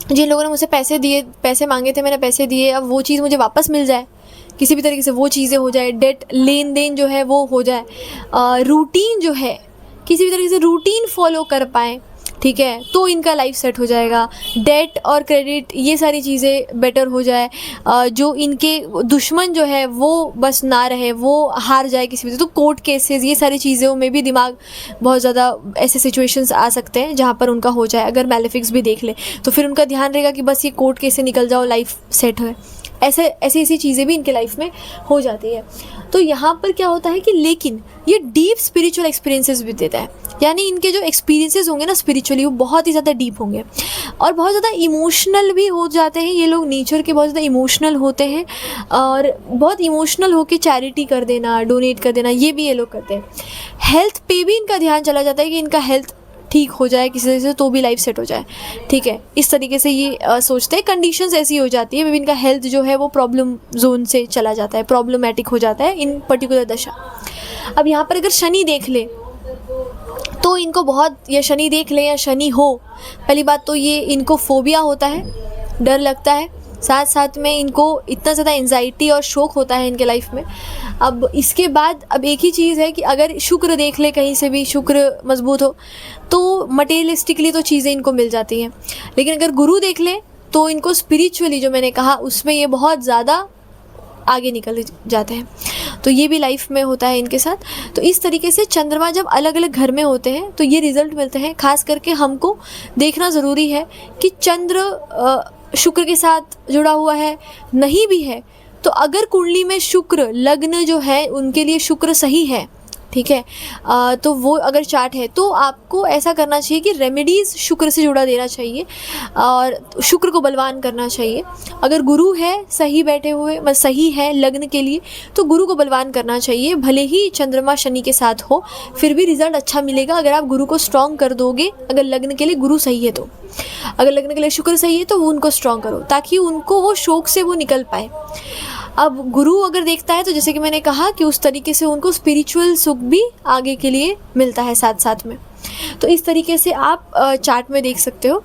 जिन लोगों ने मुझसे पैसे मांगे थे मैंने पैसे दिए, अब वो चीज़ मुझे वापस मिल जाए, किसी भी तरीके से वो चीज़ें हो जाए, डेट लेन देन जो है वो हो जाए, रूटीन जो है किसी भी तरीके से रूटीन फॉलो कर पाएँ, ठीक है, तो इनका लाइफ सेट हो जाएगा। डेट और क्रेडिट ये सारी चीज़ें बेटर हो जाए, जो इनके दुश्मन जो है वो बस ना रहे, वो हार जाए किसी भी, तो कोर्ट केसेस ये सारी चीज़ों में भी दिमाग बहुत ज़्यादा, ऐसे सिचुएशंस आ सकते हैं जहाँ पर उनका हो जाए। अगर मैलेफिक्स भी देख ले तो फिर उनका ध्यान रहेगा कि बस ये कोर्ट केस से निकल जाओ, लाइफ सेट हो। ऐसी चीज़ें भी इनके लाइफ में हो जाती है। तो यहाँ पर क्या होता है कि लेकिन ये डीप स्पिरिचुअल एक्सपीरियंसेस भी देता है, यानी इनके जो एक्सपीरियंसेस होंगे ना स्पिरिचुअली, वो बहुत ही ज़्यादा डीप होंगे और बहुत ज़्यादा इमोशनल भी हो जाते हैं। ये लोग नेचर के बहुत ज़्यादा इमोशनल होते हैं और बहुत इमोशनल होकर चैरिटी कर देना, डोनेट कर देना, ये भी ये लोग करते हैं। हेल्थ पे भी इनका ध्यान चला जाता है कि इनका हेल्थ ठीक हो जाए किसी तरह से, तो भी लाइफ सेट हो जाए, ठीक है, इस तरीके से ये सोचते हैं। कंडीशंस ऐसी हो जाती है, मे बी इनका हेल्थ जो है वो प्रॉब्लम जोन से चला जाता है, प्रॉब्लमैटिक हो जाता है इन पर्टिकुलर दशा। अब यहाँ पर अगर शनि देख ले तो इनको बहुत, या शनि देख ले या शनि हो, पहली बात तो ये इनको फोबिया होता है, डर लगता है, साथ साथ में इनको इतना ज़्यादा एंजाइटी और शोक होता है इनके लाइफ में। अब इसके बाद अब एक ही चीज़ है कि अगर शुक्र देख ले, कहीं से भी शुक्र मजबूत हो तो मटेरियलिस्टिकली तो चीज़ें इनको मिल जाती हैं, लेकिन अगर गुरु देख ले तो इनको स्पिरिचुअली, जो मैंने कहा, उसमें ये बहुत ज़्यादा आगे निकल जाते हैं। तो ये भी लाइफ में होता है इनके साथ। तो इस तरीके से चंद्रमा जब अलग अलग घर में होते हैं तो ये रिज़ल्ट मिलते हैं। खास करके हमको देखना ज़रूरी है कि चंद्र शुक्र के साथ जुड़ा हुआ है, नहीं भी है तो अगर कुंडली में शुक्र लग्न जो है उनके लिए शुक्र सही है, ठीक है, तो वो अगर चार्ट है तो आपको ऐसा करना चाहिए कि रेमेडीज़ शुक्र से जुड़ा देना चाहिए और शुक्र को बलवान करना चाहिए। अगर गुरु है सही बैठे हुए, मतलब सही है लग्न के लिए, तो गुरु को बलवान करना चाहिए, भले ही चंद्रमा शनि के साथ हो, फिर भी रिजल्ट अच्छा मिलेगा अगर आप गुरु को स्ट्रॉन्ग कर दोगे। अगर लग्न के लिए गुरु सही है तो, अगर लग्न के लिए शुक्र सही है तो वो उनको स्ट्रॉन्ग करो ताकि उनको वो शोक से वो निकल पाए। अब गुरु अगर देखता है तो जैसे कि मैंने कहा कि उस तरीके से उनको स्पिरिचुअल सुख भी आगे के लिए मिलता है साथ साथ में। तो इस तरीके से आप चार्ट में देख सकते हो।